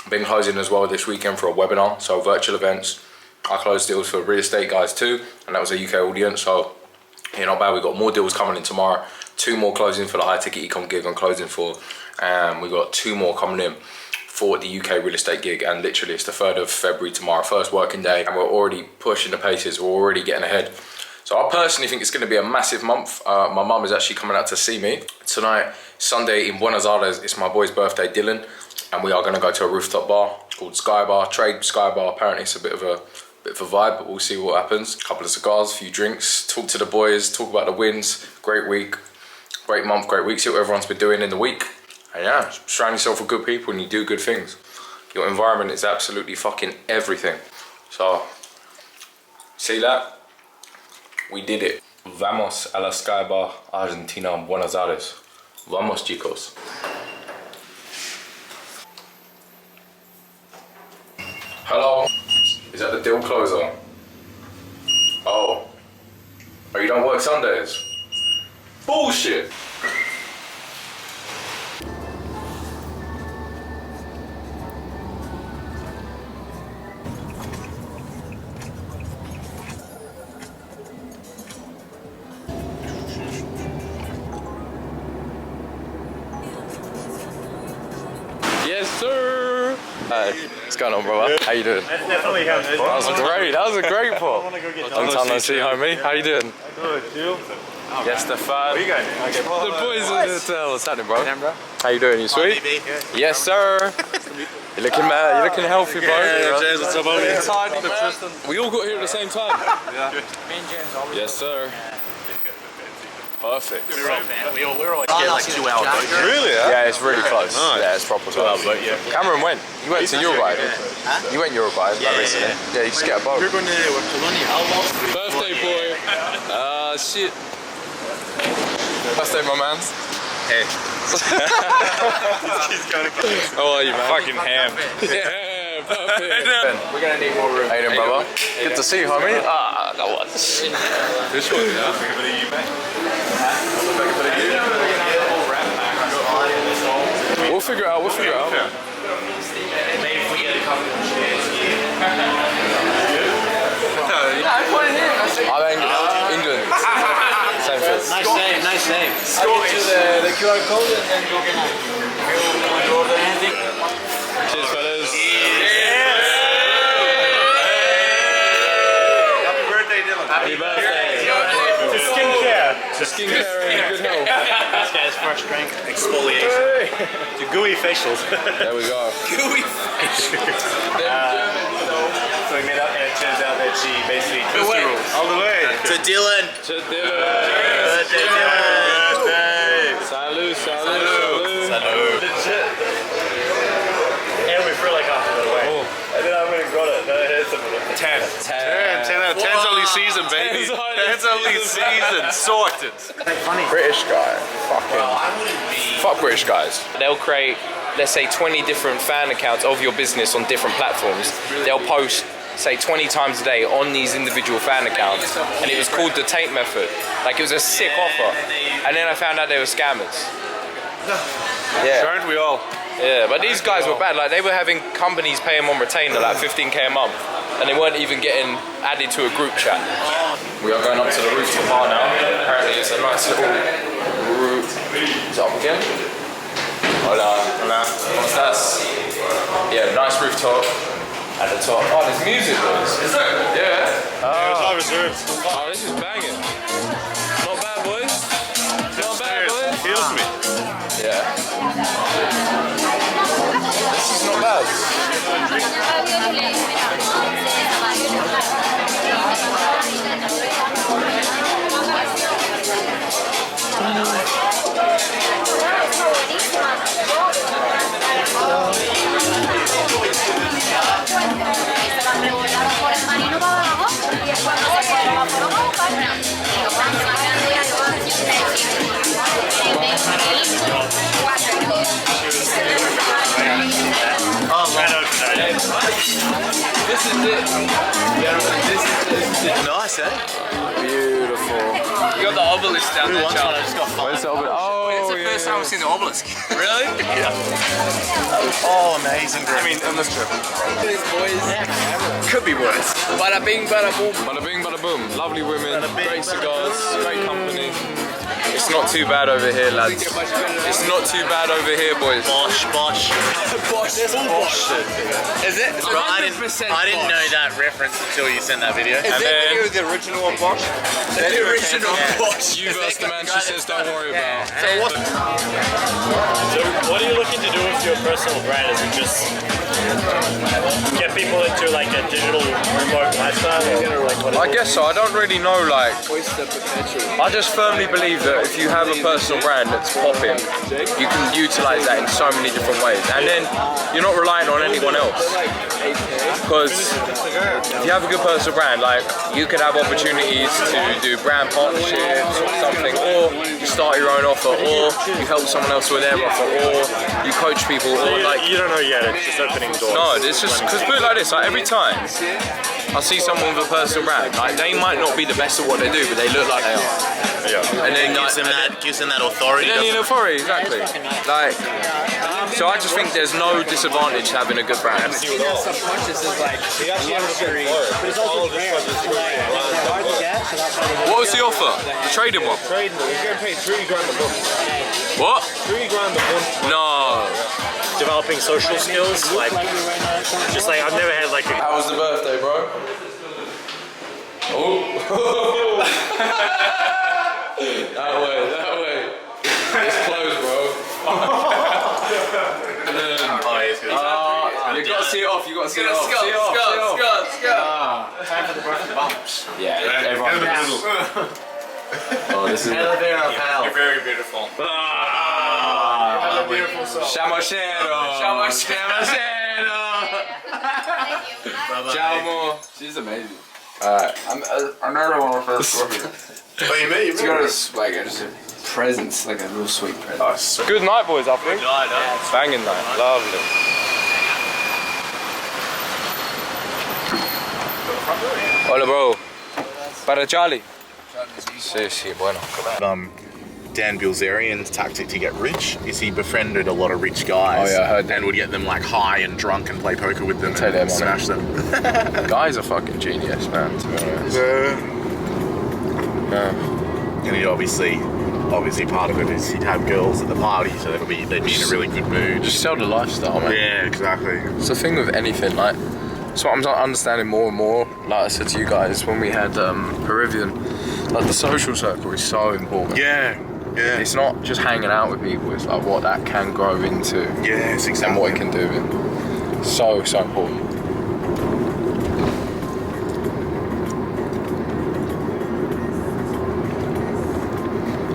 Been closing as well this weekend for a webinar, so virtual events. I closed deals for real estate guys too, and that was a UK audience, so not bad. We got more deals coming in tomorrow. 2 more closing for the high ticket Ecom gig I'm closing for, and we got 2 more coming in for the UK real estate gig, and literally it's the 3rd of February tomorrow, first working day, and we're already pushing the paces, we're already getting ahead. So I personally think it's going to be a massive month. My mum is actually coming out to see me tonight, Sunday in Buenos Aires. It's my boy's birthday, Dylan, and we are going to go to a rooftop bar. It's called Sky Bar, Trade Sky Bar. Apparently it's a bit of a vibe, but we'll see what happens. A couple of cigars, a few drinks, talk to the boys, talk about the wins. Great week, great month, great week. See what everyone's been doing in the week. And yeah, surround yourself with good people and you do good things. Your environment is absolutely fucking everything. So See that? We did it. Vamos a la Sky Bar Argentina, Buenos Aires. Vamos, chicos. Hello? Is that the deal closer? Oh. Oh, you don't work Sundays? Bullshit! Yes, sir. Hi. What's going on, brother? How you doing? Definitely have it. That was great. That was a great pot. Long time no see, homie. How you doing? Good, you? Yes, Stefan. Where you going? Okay. The boys in the hotel. What's happening, bro? How you doing? You sweet? Yes, sir. You're looking mad. You're looking healthy, bro. Yeah, James, what's up, homie? We all got here at the same time. Yeah. Yes, sir. Perfect. We're all get like 2 hour boat. Really? Yeah, it's really close. Nice. Yeah, it's proper close. Yeah. Cameron went. You went to Uruguay. You went Uruguay recently. Yeah, you just get a boat. Birthday boy. Shit. Birthday, my man. Hey. How are you, man? Fucking ham. Yeah, perfect. We're gonna need more room. How you doing, brother? Good to see you, homie. That was. This one, We'll figure it out. Maybe if we get a couple of shares here. I'm England. Same fit. Nice name. Scottish. The QR code and then you're gonna order anything. Cheers, fellas. Happy birthday, Dylan. Happy birthday. To skincare. To skincare and good health. This guy's first drink. Exfoliation. To gooey facials. There we go. Gooey. So we met up and it turns out that she basically twisted the rules. All the way. To Dylan. To Dylan. Birthday, Dylan. Salud. Legit. And we feel like half of the way. And then I went and got it. No, here's some of it. 10. 10 out of 10's only season, baby. 10's only season. Sorted. British guy. Fuck British guys. They'll create, let's say, 20 different fan accounts of your business on different platforms. They'll post, say, 20 times a day on these individual fan accounts. And it was called the Taint Method. Like, it was a sick offer. And then I found out they were scammers. Yeah. Aren't we all? Yeah, but these guys were bad. Like, they were having companies pay them on retainer, like 15k a month. And they weren't even getting added to a group chat. We are going up to the rooftop bar now. Apparently it's a nice little roof. Is it up again? Hola. ¿Cómo estás? Yeah, nice rooftop. At the top. Oh, there's music, boys. Is there? Yeah. It's all reserved. Oh, this is banging. Not bad, boys. Not bad, boys. Heals me. Yeah. This is not bad. This is it. Nice, eh? Beautiful. You got the obelisk down there, Charlie. Where's the obelisk? Oh, It's the first time I've seen the obelisk. Really? Oh, amazing. I mean, on this trip. Could be worse. Bada bing, bada boom. Bada bing, bada boom. Lovely women, bing, great bada cigars, great company. It's not too bad over here, lads. It's not too bad over here, boys. Bosh. Bosh. Is it? Bro, I didn't know that reference until you sent that video. Is that video the original one, Bosh? The original Bosh. You versus the man she says don't worry about. So what are you looking to do with your personal brand? Is it just get people into like a digital remote lifestyle? Or like what I guess so. I don't really know, like, I just firmly believe that if if you have a personal brand that's popping, you can utilize that in so many different ways. And then you're not relying on anyone else. Because if you have a good personal brand, like you could have opportunities to do brand partnerships or something, or you start your own offer, or you help someone else with their offer, or you coach people, or like... You don't know yet, it's just opening doors. No, it's just, because put it like this, like every time I see someone with a personal brand, like they might not be the best at what they do, but they look like they are. Yeah. And then gives them that authority. then you know, authority, exactly. Like, so I just think there's no disadvantage to having a good brand. What was the offer? The trading one? Trading, you're getting paid $3 grand a month. What? $3 grand a month. No. Developing social skills, like, just like I've never had like a. How was the birthday, bro? Oh. That way. It's closed, bro. You gotta see it off, See it off. Time for the birthday bumps. Yeah, everyone Oh, this is Elevator of hell. You're very beautiful. Have a beautiful soul. Shamashero. Ciao, amor. She's amazing. Alright, another one of her stories. Oh, you met? She got us like just a presents, like a real sweet present. Good night, boys. I think. Banging night. Lovely. Hola, bro. Para Charlie. Sí, bueno. Dan Bilzerian's tactic to get rich is he befriended a lot of rich guys. Oh, yeah, I heard that. And would get them like high and drunk and play poker with them Take and them on smash them. Guy's a fucking genius, man. To be honest. Yeah. And he'd obviously part of it is he'd have girls at the party, so they'd be in a really good mood. Just sell the lifestyle, man. Yeah, exactly. It's the thing with anything, like, so I'm understanding more and more, like I said to you guys when we had Peruvian, like the social circle is so important. Yeah. It's not just hanging out with people, it's like what that can grow into. Yes, exactly. And what it can do. So important.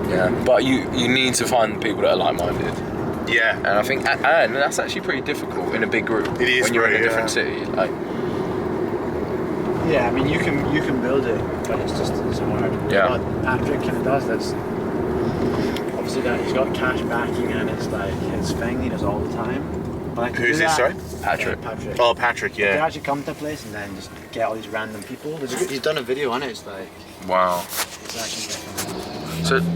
Yeah, but you need to find people that are like-minded. Yeah. And I think, and that's actually pretty difficult in a big group. It is when you're in a pretty, different city. Like, yeah, I mean you can build it, but it's hard. Yeah. What Patrick kind of does, that's obviously that he's got cash backing and it's like his thing he does all the time. But like, to Who's do this, that- sorry? Patrick. Patrick. Oh, Patrick, To yeah. actually come to a place and then just get all these random people. He's done a video on it. It's like wow. it's actually different.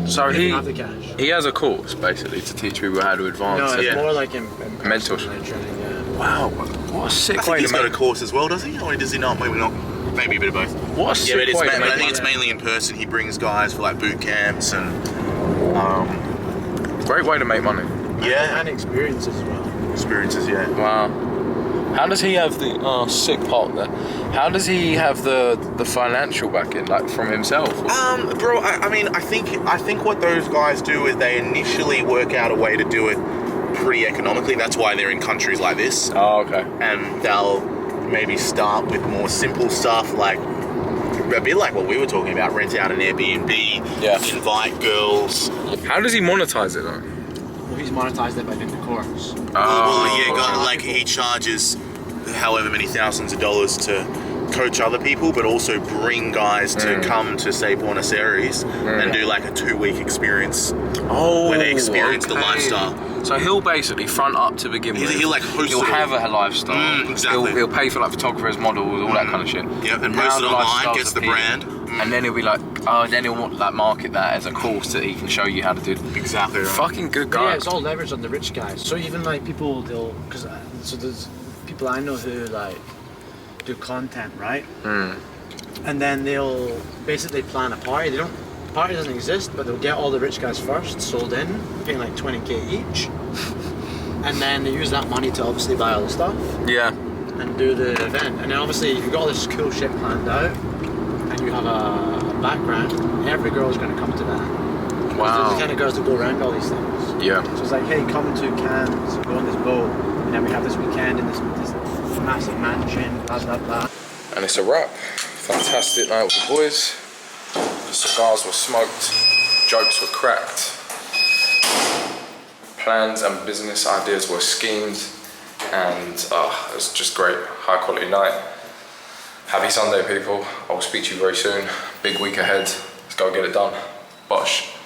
So You he don't have the cash. he has a course basically to teach people how to advance. No, it's yeah. more like in Mentorship. personal training. Yeah. Wow, what a I sick think way to he's got a make. course as well, does he? Or does he not? Maybe not. Maybe a bit of both. What a sick Yeah, but way to I make think it's money. mainly in person. He brings guys for like boot camps and Great way to make money. yeah, And experiences as well. experiences. Yeah. Wow. How does he have the sick part there? How does he have the financial backing, like from himself? Bro, I mean, I think what those guys do is they initially work out a way to do it pretty economically. That's why they're in countries like this, Oh, okay. and they'll maybe start with more simple stuff like a bit like what we were talking about: rent out an Airbnb, Yeah. invite girls. How does he monetize it though? Well, he's monetized it by doing the course. Like he charges however many thousands of dollars to coach other people, but also bring guys to come to say Buenos Aires and do like a 2-week experience where they experience the lifestyle. So he'll basically front up to begin with. He'll like host He'll it. have a lifestyle. Exactly. He'll pay for like photographers, models, all that kind of shit. Yeah, and Now post it the online, lifestyle's gets the appealing. brand. And then he'll be like, then he'll like market that as a course that he can show you how to do. Exactly right. Fucking good But guy. yeah, it's all leveraged on the rich guys. So even like people, because so there's people I know who like do content, right? And then they'll basically plan a party. The party doesn't exist, but they'll get all the rich guys first, sold in, paying like 20k each, and then they use that money to obviously buy all the stuff Yeah. and do the event. And then obviously if you've got all this cool shit planned out and you have a background, every girl's going to come to that. There's Wow. the kind of girls that go around all these things. Yeah. So it's like, hey, come to Cannes, go on this boat, and then we have this weekend in this massive mansion, blah, blah, blah. And it's a wrap. Fantastic night with the boys. The cigars were smoked. Jokes were cracked. Plans and business ideas were schemed, and it was just great. High quality night. Happy Sunday, people. I will speak to you very soon. Big week ahead. Let's go get it done. Bosh.